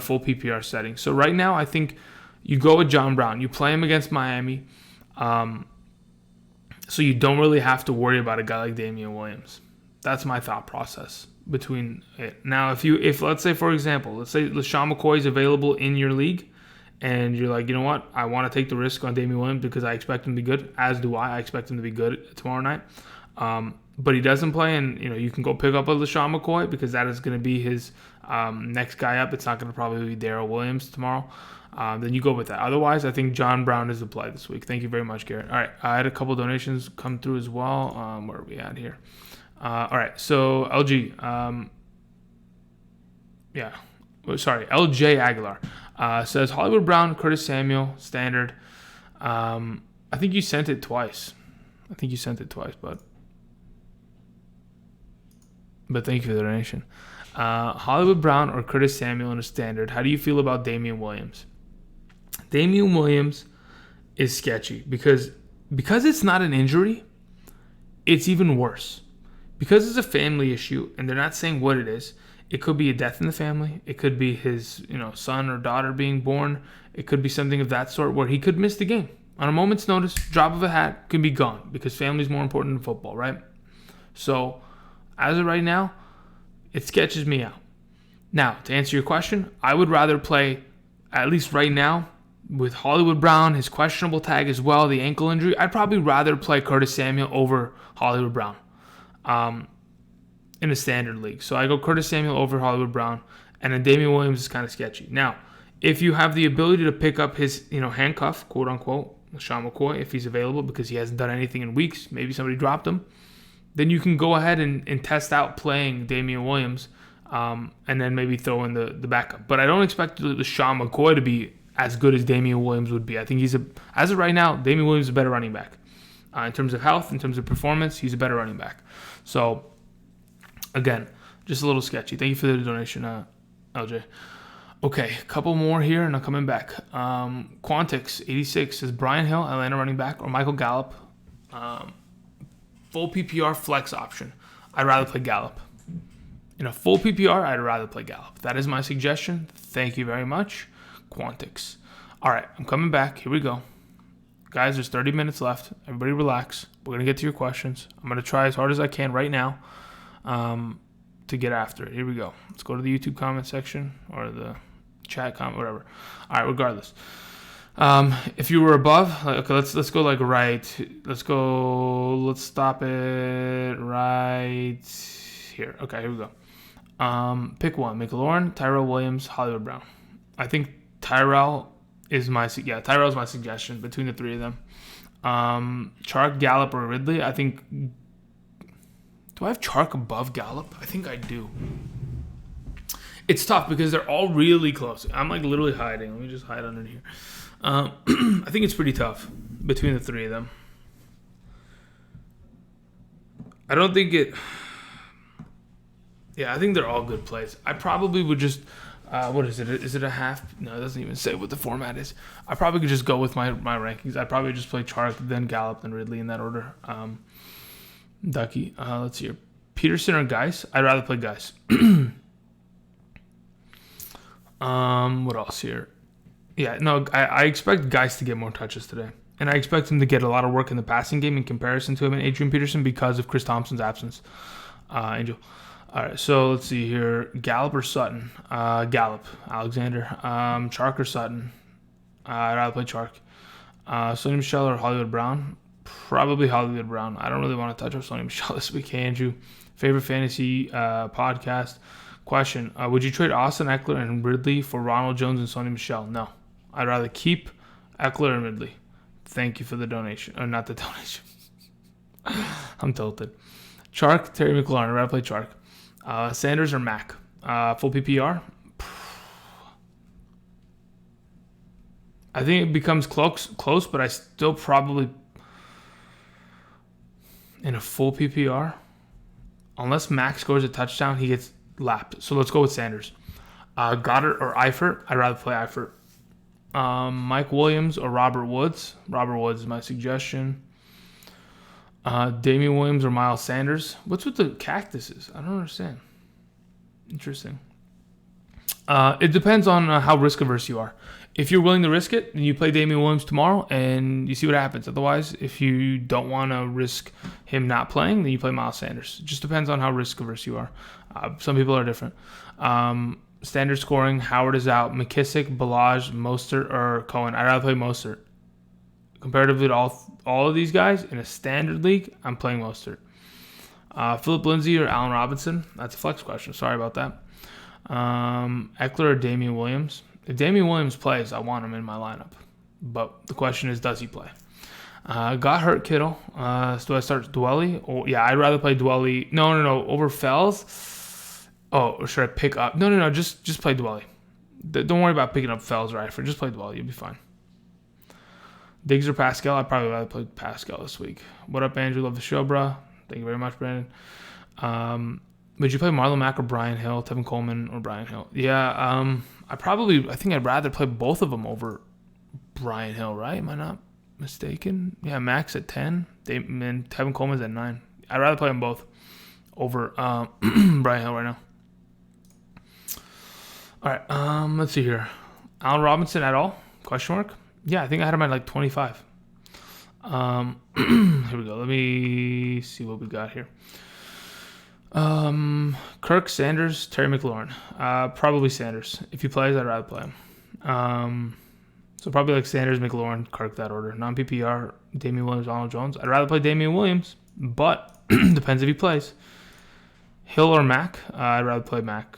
full PPR setting. So right now, I think you go with John Brown. You play him against Miami, so you don't really have to worry about a guy like Damian Williams. That's my thought process between it. Now, if let's say, for example, let's say LeSean McCoy is available in your league, and you're like, you know what, I want to take the risk on Damian Williams because I expect him to be good, as do I. I expect him to be good tomorrow night. But he doesn't play, and you can go pick up a LeSean McCoy because that is going to be his next guy up. It's not going to probably be Darrell Williams tomorrow. Then you go with that. Otherwise, I think John Brown is the play this week. Thank you very much, Garrett. All right, I had a couple donations come through as well. Where are we at here? All right, so LG. LJ Aguilar says Hollywood Brown, Curtis Samuel, standard. I think you sent it twice, bud. but thank you for the donation. Hollywood Brown or Curtis Samuel in a standard. How do you feel about Damian Williams? Damian Williams is sketchy because it's not an injury, it's even worse. Because it's a family issue and they're not saying what it is. It could be a death in the family. It could be his, son or daughter being born. It could be something of that sort where he could miss the game. On a moment's notice, drop of a hat, could be gone because family is more important than football, right? So, as of right now, it sketches me out. Now, to answer your question, I would rather play, at least right now, with Hollywood Brown, his questionable tag as well, the ankle injury. I'd probably rather play Curtis Samuel over Hollywood Brown in a standard league. So I go Curtis Samuel over Hollywood Brown, and then Damian Williams is kind of sketchy. Now, if you have the ability to pick up his, handcuff, quote unquote, Sean McCoy, if he's available because he hasn't done anything in weeks, maybe somebody dropped him, then you can go ahead and test out playing Damian Williams and then maybe throw in the backup. But I don't expect the Sean McCoy to be as good as Damian Williams would be. I think as of right now, Damian Williams is a better running back. In terms of health, in terms of performance, he's a better running back. So, again, just a little sketchy. Thank you for the donation, LJ. Okay, a couple more here, and I'm coming back. Quantix86 says Brian Hill, Atlanta running back, or Michael Gallup. Full PPR flex option. I'd rather play Gallup. In a full PPR, I'd rather play Gallup. That is my suggestion. Thank you very much, Quantix. All right, I'm coming back. Here we go. Guys, there's 30 minutes left. Everybody relax. We're going to get to your questions. I'm going to try as hard as I can right now to get after it. Here we go. Let's go to the YouTube comment section or the chat comment, whatever. All right, regardless. If you were above, okay, let's go like right. Let's stop it right here. Okay, here we go. Pick one. McLaurin, Tyrell Williams, Hollywood Brown. I think Tyrell's my suggestion between the three of them. Chark, Gallup, or Ridley. I think. Do I have Chark above Gallup? I think I do. It's tough because they're all really close. I'm like literally hiding. Let me just hide under here. I think it's pretty tough between the three of them. I don't think it. Yeah, I think they're all good plays. I probably would just. What is it? Is it a half? No, it doesn't even say what the format is. I probably could just go with my rankings. I'd probably just play Chark, then Gallup, then Ridley in that order. Ducky. Let's see here. Peterson or Geis? I'd rather play Geis. What else here? Yeah, no, I expect Geis to get more touches today. And I expect him to get a lot of work in the passing game in comparison to him and Adrian Peterson because of Chris Thompson's absence. Angel. All right, so let's see here. Gallup or Sutton? Gallup. Alexander. Chark or Sutton? I'd rather play Chark. Sonny Michel or Hollywood Brown? Probably Hollywood Brown. I don't really want to touch on Sonny Michel this week. Hey, Andrew. Favorite fantasy podcast? Question. Would you trade Austin Eckler and Ridley for Ronald Jones and Sonny Michel? No. I'd rather keep Eckler and Ridley. Thank you for the donation. Or not the donation. I'm tilted. Chark, Terry McLaurin. I'd rather play Chark. Sanders or Mack? Full PPR? I think it becomes close, but I still probably in a full PPR. Unless Mack scores a touchdown, he gets lapped. So let's go with Sanders. Goddard or Eifert? I'd rather play Eifert. Mike Williams or Robert Woods? Robert Woods is my suggestion. Damian Williams or Miles Sanders? What's with the cactuses? I don't understand. Interesting. It depends on how risk averse you are. If you're willing to risk it, then you play Damian Williams tomorrow and you see what happens. Otherwise, if you don't want to risk him not playing, then you play Miles Sanders. It just depends on how risk averse you are. Some people are different. Standard scoring, Howard is out. McKissick, Balaj, Mostert, or Cohen. I'd rather play Mostert. Comparatively to all of these guys, in a standard league, I'm playing Mostert. Philip Lindsay or Allen Robinson? That's a flex question. Sorry about that. Eckler or Damian Williams? If Damian Williams plays, I want him in my lineup. But the question is, does he play? Got hurt Kittle. So do I start Dwelly? Yeah, I'd rather play Dwelly. No, over Fells. Oh, or should I pick up? No. Just play Dwelly. Don't worry about picking up Fells or Eifert. Just play Dwelly. You'll be fine. Diggs or Pascal? I'd probably rather play Pascal this week. What up, Andrew? Love the show, bro. Thank you very much, Brandon. Would you play Marlon Mack or Brian Hill, Tevin Coleman or Brian Hill? Yeah, I think I'd rather play both of them over Brian Hill, right? Am I not mistaken? Yeah, Mack's at 10, and Tevin Coleman's at 9. I'd rather play them both over Brian Hill right now. All right, let's see here. Allen Robinson at all? Question mark? Yeah, I think I had him at like 25. Here we go. Let me see what we got here. Kirk, Sanders, Terry McLaurin. Probably Sanders. If he plays, I'd rather play him. So probably like Sanders, McLaurin, Kirk, that order. Non-PPR, Damian Williams, Donald Jones. I'd rather play Damian Williams, but depends if he plays. Hill or Mack? I'd rather play Mack.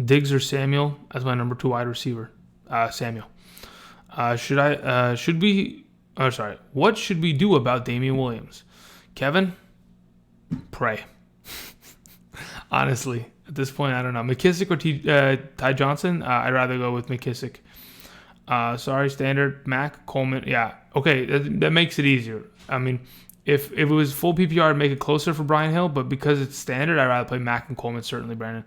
Diggs or Samuel as my number 2 wide receiver? Samuel. What should we do about Damian Williams? Kevin? Pray. Honestly, at this point, I don't know. McKissick or Ty Johnson? I'd rather go with McKissick. Sorry, standard. Mack, Coleman. Yeah, okay, that makes it easier. I mean, if it was full PPR, I'd make it closer for Brian Hill, but because it's standard, I'd rather play Mack and Coleman, certainly, Brandon.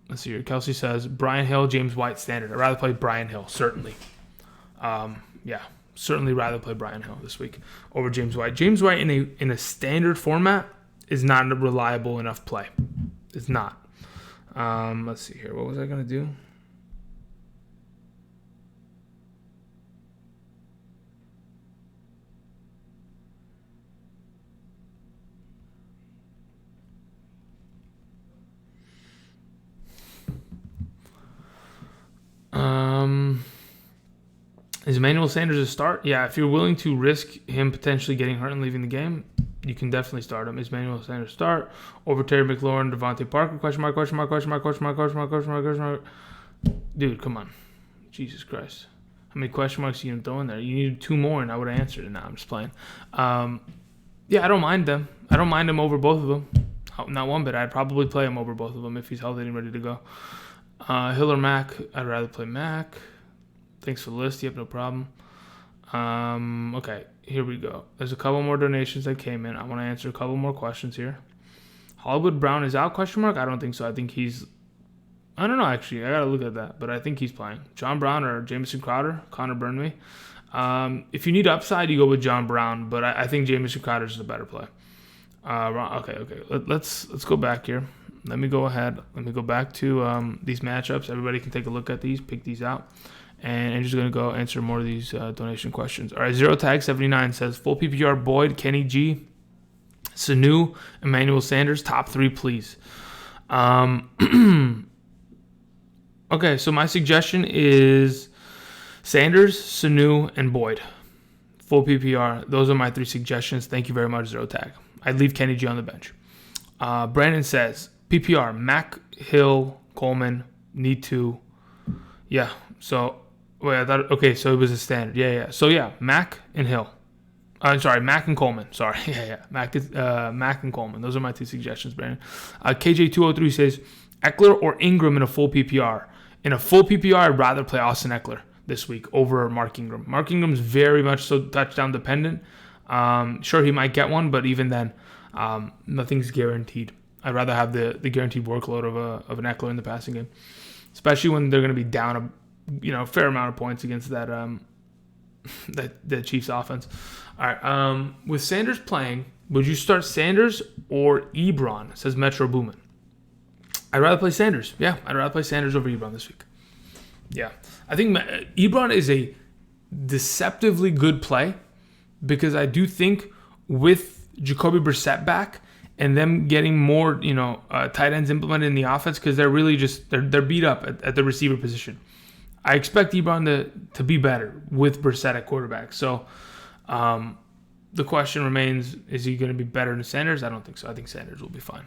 Let's see here. Kelsey says, Brian Hill, James White, standard. I'd rather play Brian Hill, certainly. Yeah. Certainly rather play Brian Hill this week over James White. James White in a standard format is not a reliable enough play. It's not. Let's see here. What was I going to do? Is Emmanuel Sanders a start? Yeah, if you're willing to risk him potentially getting hurt and leaving the game, you can definitely start him. Is Emmanuel Sanders start over Terry McLaurin, Devontae Parker? Question mark. Dude, come on. Jesus Christ. How many question marks are you going to throw in there? You needed 2 more, and I would have answered it. Nah, I'm just playing. Yeah, I don't mind them. I don't mind him over both of them. Not one bit. I'd probably play him over both of them if he's healthy and ready to go. Hill or Mack? I'd rather play Mack. Thanks for the list. Yep, no problem. Okay, here we go. There's a couple more donations that came in. I want to answer a couple more questions here. Hollywood Brown is out, question mark? I don't think so. I think he's... I don't know, actually. I got to look at that, but I think he's playing. John Brown or Jamison Crowder? Connor burned me. If you need upside, you go with John Brown, but I think Jamison Crowder is a better play. Okay. Let's go back here. Let me go ahead. Let me go back to these matchups. Everybody can take a look at these, pick these out. And I'm just going to go answer more of these donation questions. All right, ZeroTag79 says, full PPR, Boyd, Kenny G, Sanu, Emmanuel Sanders, top 3, please. Okay, so my suggestion is Sanders, Sanu, and Boyd. Full PPR. Those are my 3 suggestions. Thank you very much, ZeroTag. I'd leave Kenny G on the bench. Brandon says, PPR, Mack, Hill, Coleman, need to. Yeah, so... Wait, I thought, okay, so it was a standard. Yeah. So, yeah, Mack and Hill. Mack and Coleman. Sorry. Yeah. Mack and Coleman. Those are my 2 suggestions, Brandon. KJ203 says, Eckler or Ingram in a full PPR? In a full PPR, I'd rather play Austin Eckler this week over Mark Ingram. Mark Ingram's very much so touchdown dependent. Sure, he might get one, but even then, nothing's guaranteed. I'd rather have the guaranteed workload of an Eckler in the passing game, especially when they're going to be down a fair amount of points against that the Chiefs offense. All right. With Sanders playing, would you start Sanders or Ebron? Says Metro Boomin. I'd rather play Sanders. Yeah, I'd rather play Sanders over Ebron this week. Yeah, I think Ebron is a deceptively good play because I do think with Jacoby Brissett back and them getting more, tight ends implemented in the offense because they're really just they're beat up at the receiver position. I expect Ebron to be better with Brissett at quarterback. So the question remains, is he going to be better than Sanders? I don't think so. I think Sanders will be fine.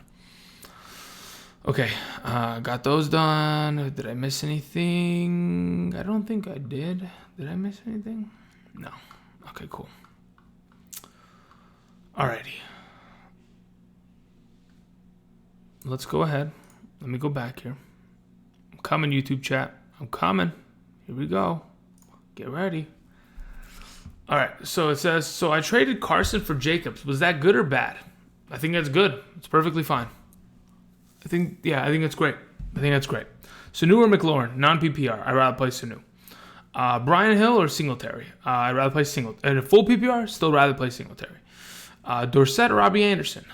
Okay, got those done. Did I miss anything? I don't think I did. Did I miss anything? No. Okay, cool. Alrighty. Let's go ahead. Let me go back here. I'm coming, YouTube chat. I'm coming. Here we go. Get ready. All right. So it says, I traded Carson for Jacobs. Was that good or bad? I think that's good. It's perfectly fine. I think it's great. I think that's great. Sanu or McLaurin, non-PPR. I'd rather play Sanu. Brian Hill or Singletary. I'd rather play Singletary. And a full PPR, still rather play Singletary. Dorsett or Robbie Anderson.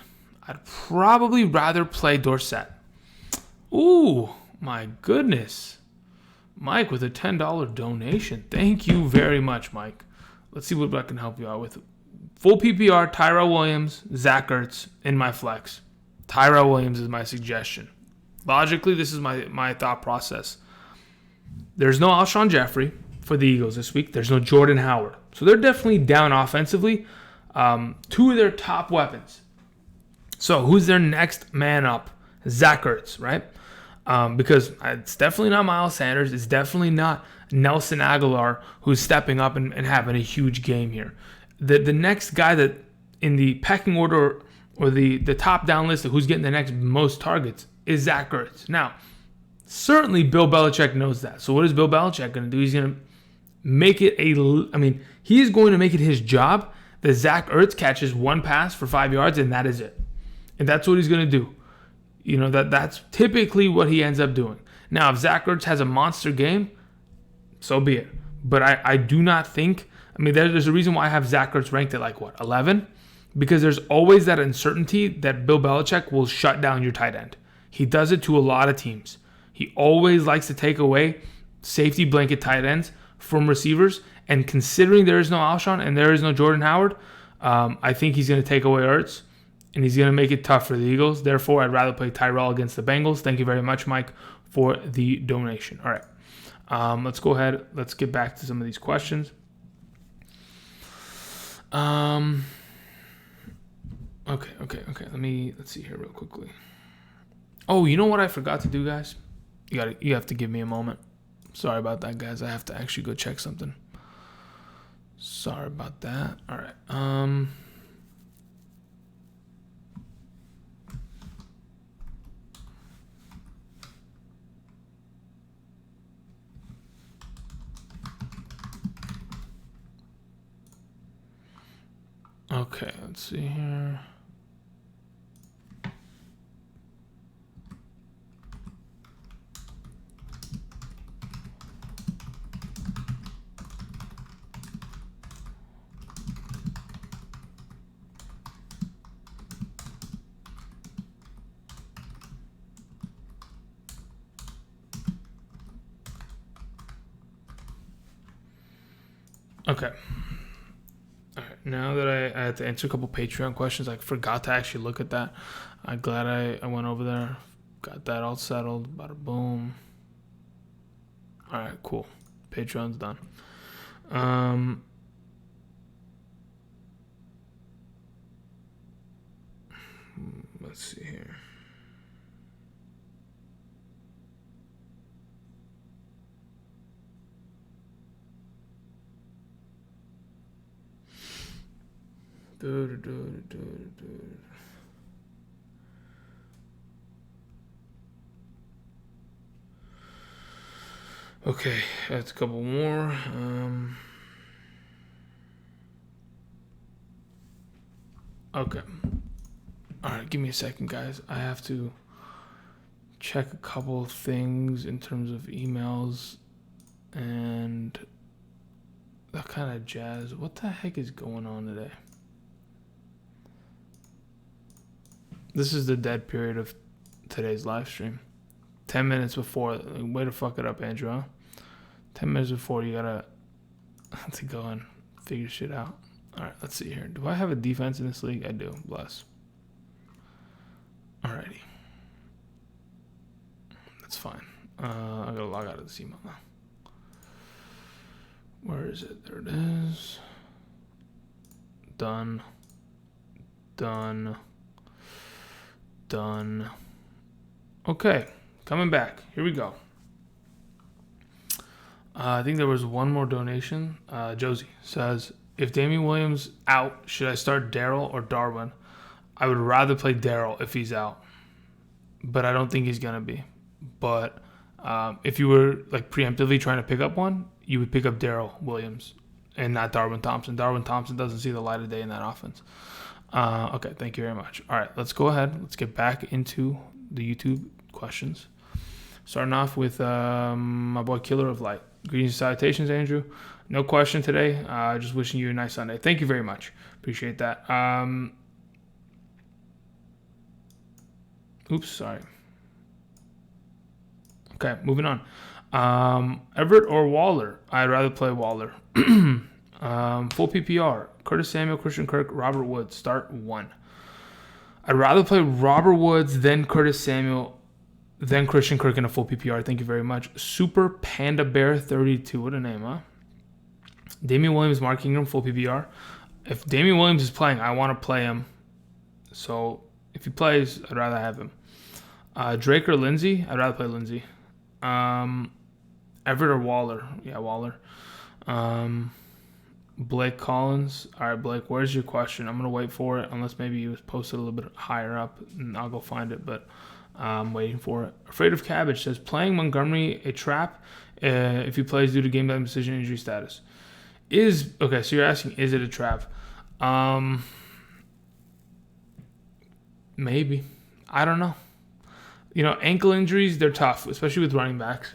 I'd probably rather play Dorsett. Ooh, my goodness. Mike with a $10 donation. Thank you very much, Mike. Let's see what I can help you out with. Full PPR, Tyrell Williams, Zach Ertz in my flex. Tyrell Williams is my suggestion. Logically, this is my thought process. There's no Alshon Jeffrey for the Eagles this week. There's no Jordan Howard. So they're definitely down offensively. Two of their top weapons. So who's their next man up? Zach Ertz, right? Because it's definitely not Miles Sanders. It's definitely not Nelson Aguilar who's stepping up and having a huge game here. The next guy that in the pecking order or the top down list of who's getting the next most targets is Zach Ertz. Now, certainly Bill Belichick knows that. So what is Bill Belichick going to do? He's going to make it he's going to make it his job that Zach Ertz catches one pass for 5 yards and that is it. And that's what he's going to do. You know, that's typically what he ends up doing. Now, if Zach Ertz has a monster game, so be it. But I do not think, there's a reason why I have Zach Ertz ranked at 11? Because there's always that uncertainty that Bill Belichick will shut down your tight end. He does it to a lot of teams. He always likes to take away safety blanket tight ends from receivers. And considering there is no Alshon and there is no Jordan Howard, I think he's going to take away Ertz. And he's going to make it tough for the Eagles. Therefore, I'd rather play Tyrell against the Bengals. Thank you very much, Mike, for the donation. All right. Let's go ahead. Let's get back to some of these questions. Okay. Let's see here real quickly. Oh, you know what I forgot to do, guys? You have to give me a moment. Sorry about that, guys. I have to actually go check something. Sorry about that. All right. Okay, let's see here. Okay. All right. Now that I had to answer a couple Patreon questions, I forgot to actually look at that. I'm glad I went over there, got that all settled. Bada boom. All right, cool. Patreon's done. Let's see here. Okay, that's a couple more. Okay. All right, give me a second, guys. I have to check a couple of things in terms of emails and that kind of jazz. What the heck is going on today? This is the dead period of today's live stream. 10 minutes before. Way to fuck it up, Andrew. Huh? 10 minutes before, you gotta to go and figure shit out. All right, let's see here. Do I have a defense in this league? I do. Bless. Alrighty. That's fine. I gotta log out of this email now. Where is it? There it is. Done. Okay, coming back. Here we go. I think there was one more donation. Josie says, if Damian Williams out, should I start Darryl or Darwin? I would rather play Darryl if he's out, but I don't think he's going to be. But if you were preemptively trying to pick up one, you would pick up Darryl Williams and not Darwin Thompson. Darwin Thompson doesn't see the light of day in that offense. Okay, thank you very much. All right, let's go ahead. Let's get back into the YouTube questions. Starting off with my boy Killer of Light. Greetings and salutations, Andrew. No question today. Just wishing you a nice Sunday. Thank you very much. Appreciate that. Oops, sorry. Okay, moving on. Everett or Waller? I'd rather play Waller. Full PPR. Curtis Samuel, Christian Kirk, Robert Woods. Start 1. I'd rather play Robert Woods than Curtis Samuel, then Christian Kirk in a full PPR. Thank you very much. Super Panda Bear 32. What a name, huh? Damian Williams, Mark Ingram, full PPR. If Damian Williams is playing, I want to play him. So if he plays, I'd rather have him. Drake or Lindsey? I'd rather play Lindsey. Everett or Waller? Yeah, Waller. Blake Collins. All right, Blake, where's your question? I'm going to wait for it, unless maybe you posted a little bit higher up, and I'll go find it, but I'm waiting for it. Afraid of Cabbage says, playing Montgomery a trap if he plays due to game-time decision injury status. Okay, so you're asking, is it a trap? Maybe. I don't know. Ankle injuries, they're tough, especially with running backs.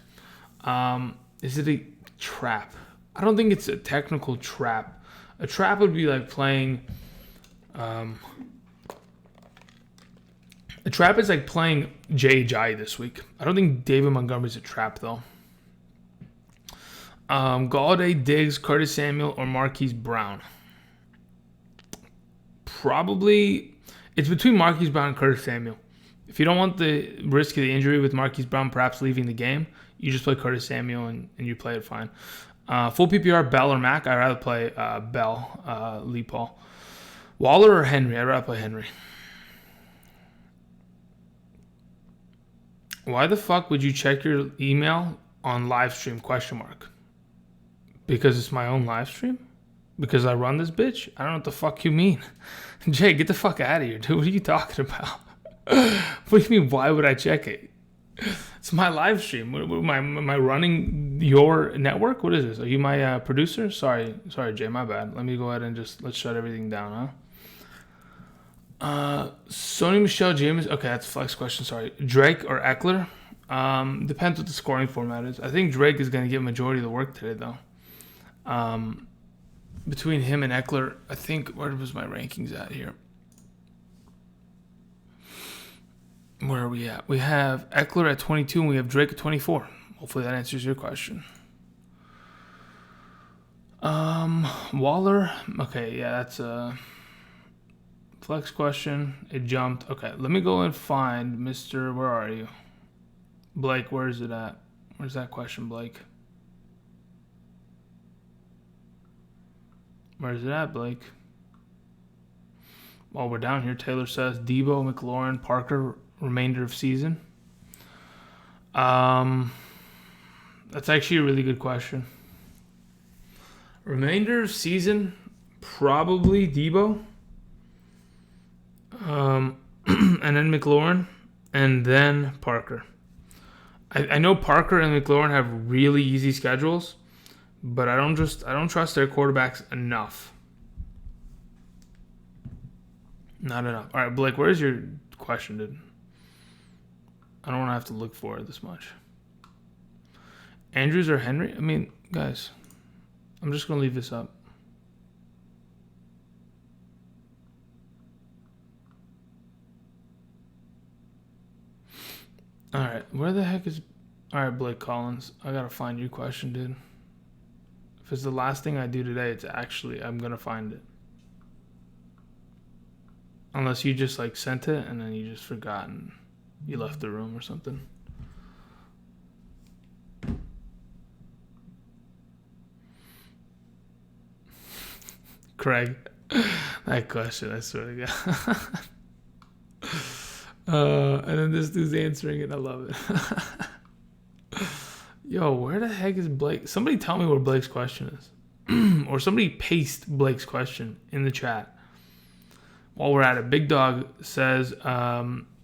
Is it a trap? I don't think it's a technical trap. A trap would be like playing... a trap is like playing J.J. this week. I don't think David Montgomery's a trap, though. Galladay, Diggs, Curtis Samuel, or Marquise Brown? Probably... It's between Marquise Brown and Curtis Samuel. If you don't want the risk of the injury with Marquise Brown perhaps leaving the game, you just play Curtis Samuel and you play it fine. Full PPR, Bell or Mack? I'd rather play Bell, Lee Paul. Waller or Henry? I'd rather play Henry. Why the fuck would you check your email on live stream? ? Because it's my own live stream? Because I run this bitch? I don't know what the fuck you mean. Jay, get the fuck out of here, dude. What are you talking about? What do you mean, why would I check it? It's my live stream. Am I running your network? What is this? Are you my producer? Sorry, Jay, my bad. Let me go ahead and let's shut everything down, huh? Sony Michelle James. Okay, that's a flex question. Sorry. Drake or Eckler? Depends what the scoring format is. I think Drake is going to get majority of the work today, though. Between him and Eckler, I think, where was my rankings at here? Where are we at? We have Eckler at 22 and we have Drake at 24. Hopefully that answers your question. Waller. Okay, yeah, that's a flex question. It jumped. Okay, let me go and find Mr. Where are you? Blake, where is it at? Where's that question, Blake? Where's it at, Blake? While we're down here, Taylor says Debo, McLaurin, Parker, remainder of season. That's actually a really good question. Remainder of season, probably Debo. And then McLaurin, and then Parker. I know Parker and McLaurin have really easy schedules, but I don't trust their quarterbacks enough. Not enough. All right, Blake, where's your question, dude? I don't want to have to look for it this much. Andrews or Henry? I mean, guys, I'm just going to leave this up. All right, where the heck is... All right, Blake Collins, I got to find your question, dude. If it's the last thing I do today, I'm going to find it. Unless you just sent it and then you just forgot and you left the room or something. Craig, that question, I swear to God. And then this dude's answering it. I love it. Yo, where the heck is Blake? Somebody tell me where Blake's question is. Or somebody paste Blake's question in the chat. While we're at it, Big Dog says,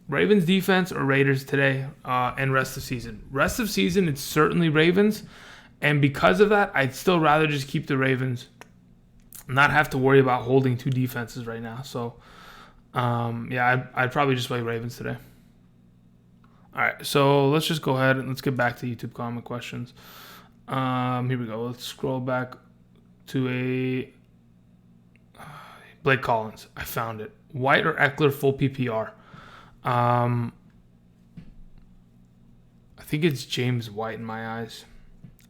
Ravens defense or Raiders today and rest of season? Rest of season, it's certainly Ravens. And because of that, I'd still rather just keep the Ravens. Not have to worry about holding two defenses right now. So Yeah, I'd probably just play Ravens today. All right, so let's just go ahead and let's get back to YouTube comment questions. Here we go. Let's scroll back to a Blake Collins. I found it. White or Eckler full PPR? I think it's James White in my eyes.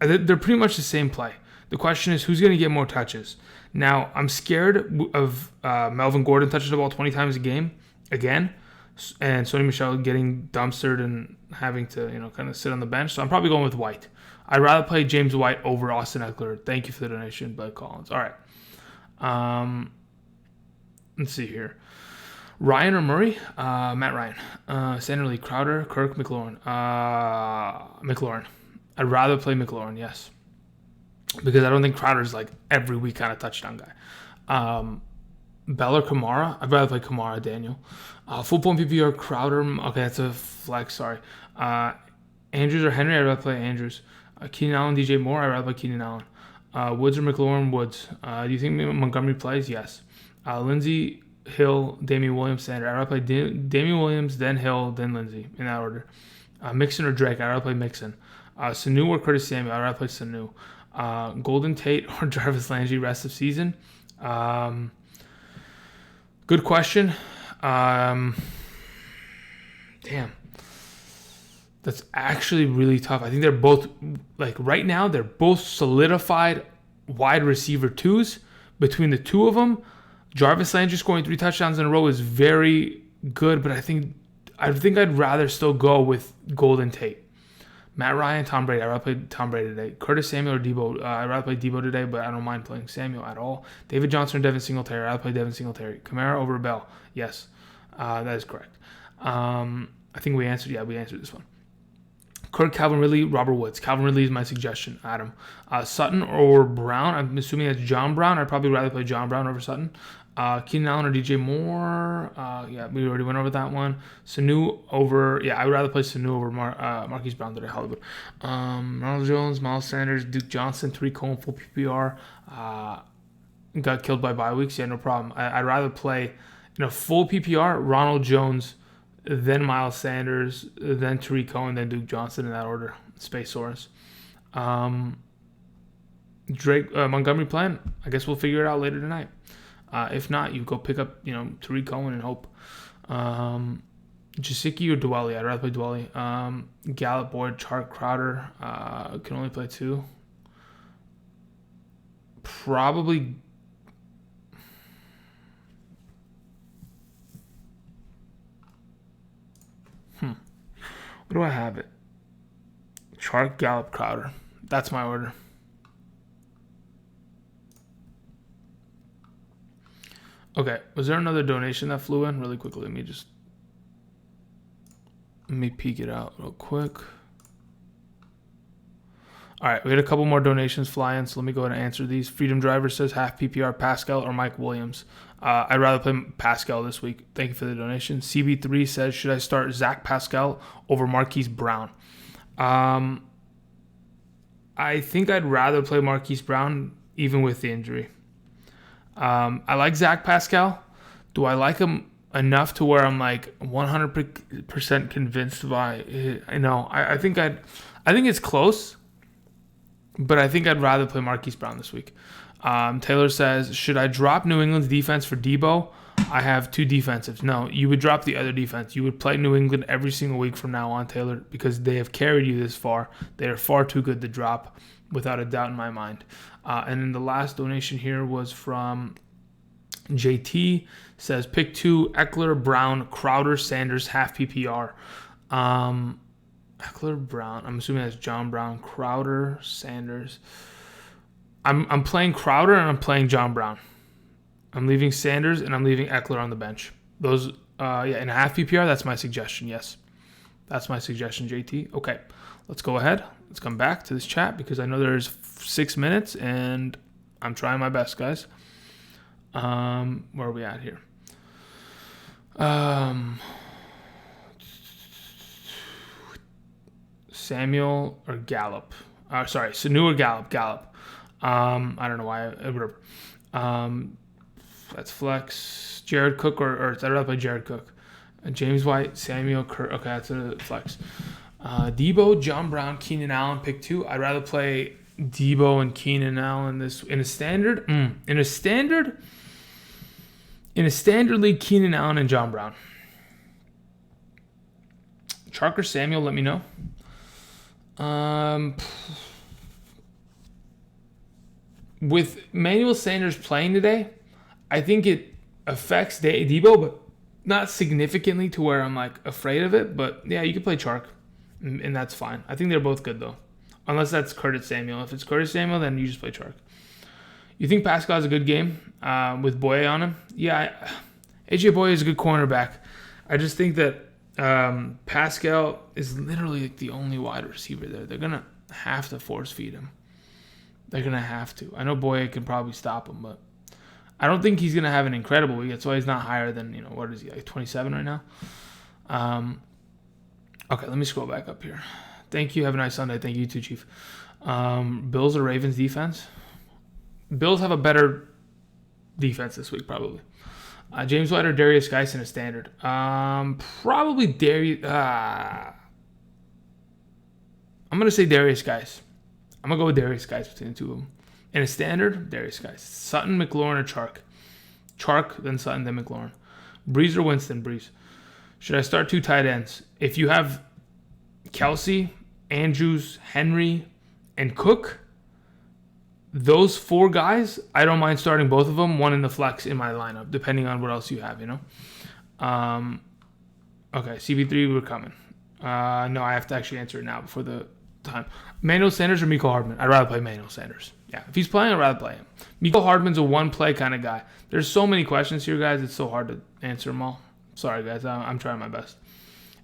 They're pretty much the same play. The question is who's going to get more touches. Now, I'm scared of Melvin Gordon touching the ball 20 times a game again, and Sony Michel getting dumpstered and having to kind of sit on the bench. So I'm probably going with White. I'd rather play James White over Austin Eckler. Thank you for the donation, Blake Collins. All right. Let's see here. Ryan or Murray? Matt Ryan. Sander Lee, Crowder, Kirk, McLaurin. McLaurin. I'd rather play McLaurin, yes. Because I don't think Crowder's like every week kind of touchdown guy. Bell or Kamara? I'd rather play Kamara, Daniel. Full point PPR, Crowder. Okay, that's a flex, sorry. Andrews or Henry? I'd rather play Andrews. Keenan Allen, DJ Moore? I'd rather play Keenan Allen. Woods or McLaurin? Woods. Do you think Montgomery plays? Yes. Lindsey, Hill, Damian Williams, Sander. I'd rather play Damian Williams, then Hill, then Lindsey, in that order. Mixon or Drake? I'd rather play Mixon. Sanu or Curtis Samuel? I'd rather play Sanu. Golden Tate or Jarvis Landry rest of season? Good question. Damn. That's actually really tough. I think they're both, like right now, they're both solidified wide receiver twos. Between the two of them, Jarvis Landry scoring 3 touchdowns in a row is very good, but I think I'd rather still go with Golden Tate. Matt Ryan, Tom Brady. I'd rather play Tom Brady today. Curtis Samuel or Debo. I'd rather play Debo today, but I don't mind playing Samuel at all. David Johnson or Devin Singletary. I'd rather play Devin Singletary. Kamara over Bell. Yes, that is correct. I think we answered this one. Kirk, Calvin Ridley, Robert Woods. Calvin Ridley is my suggestion, Adam. Sutton or Brown. I'm assuming that's John Brown. I'd probably rather play John Brown over Sutton. Keenan Allen or DJ Moore. Yeah, we already went over that one. Sanu over. Yeah, I would rather play Sanu over Marquise Brown today. Hollywood. Ronald Jones, Miles Sanders, Duke Johnson, Tariq Cohen, full PPR. Got killed by bye weeks. Yeah, no problem. I'd rather play in a full PPR Ronald Jones, then Miles Sanders, then Tariq Cohen, then Duke Johnson in that order. Space Source. Drake Montgomery plan. I guess we'll figure it out later tonight. If not, you go pick up, Tariq Cohen and hope. Jasicki or Dwelly? I'd rather play Dwelly. Gallup, Boyd, Chark, Crowder. Can only play 2. Probably. What do I have it? Chark, Gallup, Crowder. That's my order. Okay, was there another donation that flew in? Really quickly, let me peek it out real quick. All right, we had a couple more donations fly in, so let me go ahead and answer these. Freedom Driver says half PPR, Pascal or Mike Williams. I'd rather play Pascal this week. Thank you for the donation. CB3 says, should I start Zach Pascal over Marquise Brown? I think I'd rather play Marquise Brown even with the injury. I like Zach Pascal. Do I like him enough to where I'm like 100% convinced by? No, I think it's close, but I think I'd rather play Marquise Brown this week. Taylor says, should I drop New England's defense for Debo? I have 2 defensives. No, you would drop the other defense. You would play New England every single week from now on, Taylor, because they have carried you this far. They are far too good to drop, without a doubt in my mind. And then the last donation here was from JT. Says, pick 2, Eckler, Brown, Crowder, Sanders, half PPR. Eckler, Brown. I'm assuming that's John Brown. Crowder, Sanders. I'm playing Crowder and I'm playing John Brown. I'm leaving Sanders and I'm leaving Eckler on the bench. Those, in a half PPR, that's my suggestion. Yes, that's my suggestion, JT. Okay, let's go ahead. Let's come back to this chat because I know there's 6 minutes and I'm trying my best, guys. Where are we at here? Samuel or Gallup? Sanu or Gallup. I don't know why. Whatever. That's flex. Jared Cook or I'd rather play Jared Cook. James White, Samuel Kirk. Okay, that's a flex. Debo, John Brown, Keenan Allen, pick 2. I'd rather play Debo and Keenan Allen in a standard league. Keenan Allen and John Brown. Chark or Samuel, let me know. With Manuel Sanders playing today, I think it affects Debo, but not significantly to where I'm like afraid of it. But yeah, you can play Chark, and that's fine. I think they're both good though, unless that's Curtis Samuel. If it's Curtis Samuel, then you just play Chark. You think Pascal has a good game with Boye on him? Yeah, AJ Boye is a good cornerback. I just think that Pascal is literally like the only wide receiver there. They're gonna have to force feed him. They're going to have to. I know Boye can probably stop him, but I don't think he's going to have an incredible week. That's why he's not higher than, what is he, like 27 right now? Okay, let me scroll back up here. Thank you. Have a nice Sunday. Thank you too, Chief. Bills or Ravens defense? Bills have a better defense this week, probably. James White or Darius Geis in a standard? Probably Darius. I'm going to say Darius Geis. I'm going to go with Darius Geis between the two of them. In a standard, Darius Geis. Sutton, McLaurin, or Chark? Chark, then Sutton, then McLaurin. Breeze or Winston? Breeze. Should I start 2 tight ends? If you have Kelsey, Andrews, Henry, and Cook, those 4 guys, I don't mind starting both of them, one in the flex in my lineup, depending on what else you have, Okay, CB3, we're coming. No, I have to actually answer it now before the time. Manuel Sanders or Mecole Hardman? I'd rather play Manuel Sanders. Yeah, if he's playing, I'd rather play him. Mecole Hardman's a one-play kind of guy. There's so many questions here, guys. It's so hard to answer them all. Sorry, guys. I'm trying my best.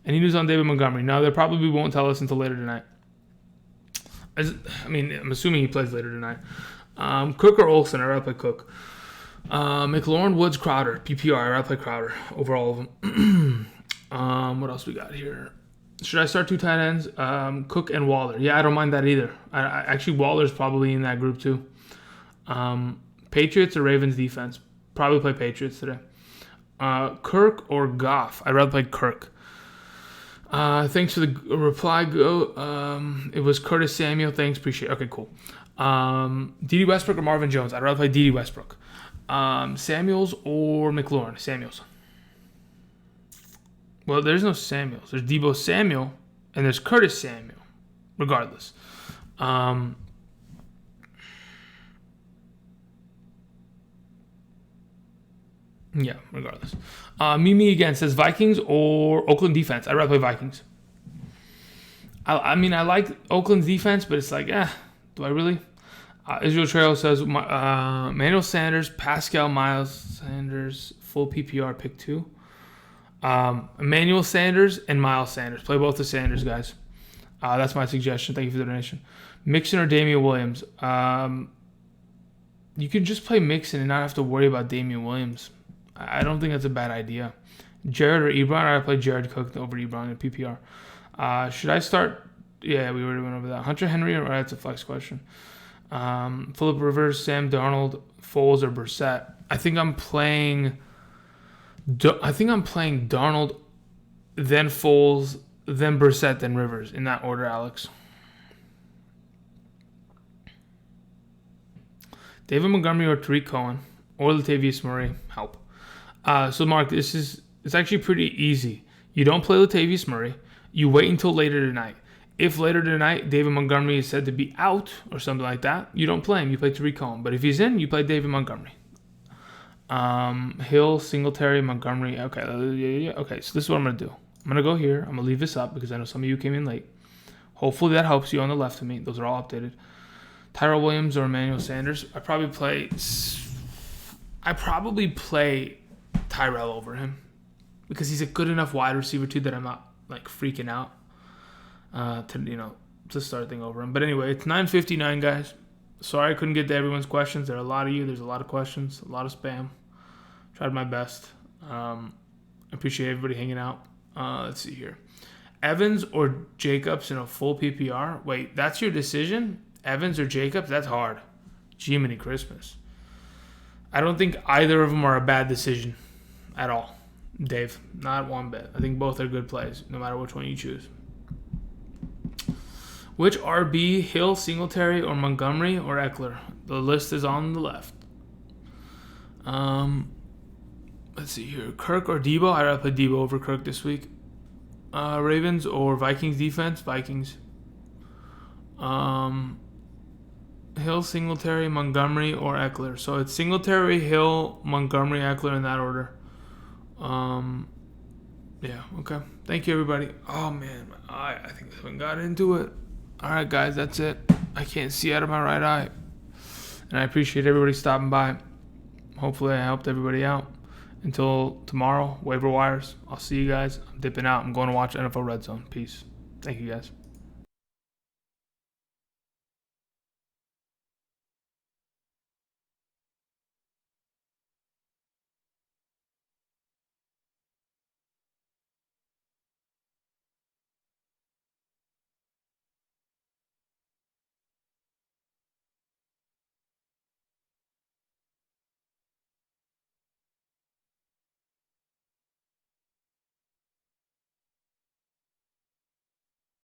Any news on David Montgomery? No, they probably won't tell us until later tonight. I'm assuming he plays later tonight. Cook or Olsen? I'd rather play Cook. McLaurin, Woods, Crowder. PPR. I'd rather play Crowder over all of them. What else we got here? Should I start 2 tight ends? Cook and Waller. Yeah, I don't mind that either. Actually, Waller's probably in that group too. Patriots or Ravens defense? Probably play Patriots today. Kirk or Goff? I'd rather play Kirk. Thanks for the reply. It was Curtis Samuel. Thanks, appreciate it. Okay, cool. D.D. Westbrook or Marvin Jones? I'd rather play D.D. Westbrook. Samuels or McLaurin? Samuels. Well, there's no Samuels. There's Debo Samuel, and there's Curtis Samuel, regardless. Yeah, regardless. Mimi again says Vikings or Oakland defense. I'd rather play Vikings. I like Oakland's defense, but it's like, do I really? Israel Trail says Manuel Sanders, Pascal Miles Sanders, full PPR pick 2. Emmanuel Sanders and Miles Sanders. Play both the Sanders, guys. That's my suggestion. Thank you for the donation. Mixon or Damian Williams? You can just play Mixon and not have to worry about Damian Williams. I don't think that's a bad idea. Jared or Ebron? I play Jared Cook over Ebron in PPR. Should I start? Yeah, we already went over that. Hunter Henry, or that's a flex question. Phillip Rivers, Sam Darnold, Foles, or Brissett? I think I'm playing Darnold, then Foles, then Brissett, then Rivers. In that order, Alex. David Montgomery or Tariq Cohen or Latavius Murray? Help. So, Mark, it's actually pretty easy. You don't play Latavius Murray. You wait until later tonight. If later tonight David Montgomery is said to be out or something like that, you don't play him. You play Tariq Cohen. But if he's in, you play David Montgomery. Hill, Singletary, Montgomery. Okay, okay. So this is what I'm gonna do. I'm gonna go here. I'm gonna leave this up because I know some of you came in late. Hopefully that helps you on the left of me. Those are all updated. Tyrell Williams or Emmanuel Sanders. I probably play Tyrell over him because he's a good enough wide receiver too that I'm not like freaking out to start thing over him. But anyway, it's 9:59, guys. Sorry I couldn't get to everyone's questions. There are a lot of you. There's a lot of questions, a lot of spam. Tried my best. I appreciate everybody hanging out. Let's see here. Evans or Jacobs in a full PPR? Wait, that's your decision? Evans or Jacobs? That's hard. Jiminy Christmas. I don't think either of them are a bad decision. at all. Dave, not one bit. I think both are good plays, no matter which one you choose. Which RB, Hill, Singletary, or Montgomery, or Eckler? The list is on the left. Let's see here. Kirk or Debo? I'd rather play Debo over Kirk this week. Ravens or Vikings defense? Vikings. Hill, Singletary, Montgomery, or Eckler. So it's Singletary, Hill, Montgomery, Eckler in that order. Yeah, okay. Thank you, everybody. Oh, man. I think this one got into it. All right, guys, that's it. I can't see out of my right eye. And I appreciate everybody stopping by. Hopefully I helped everybody out. Until tomorrow, waiver wires. I'll see you guys. I'm dipping out. I'm going to watch NFL Red Zone. Peace. Thank you, guys.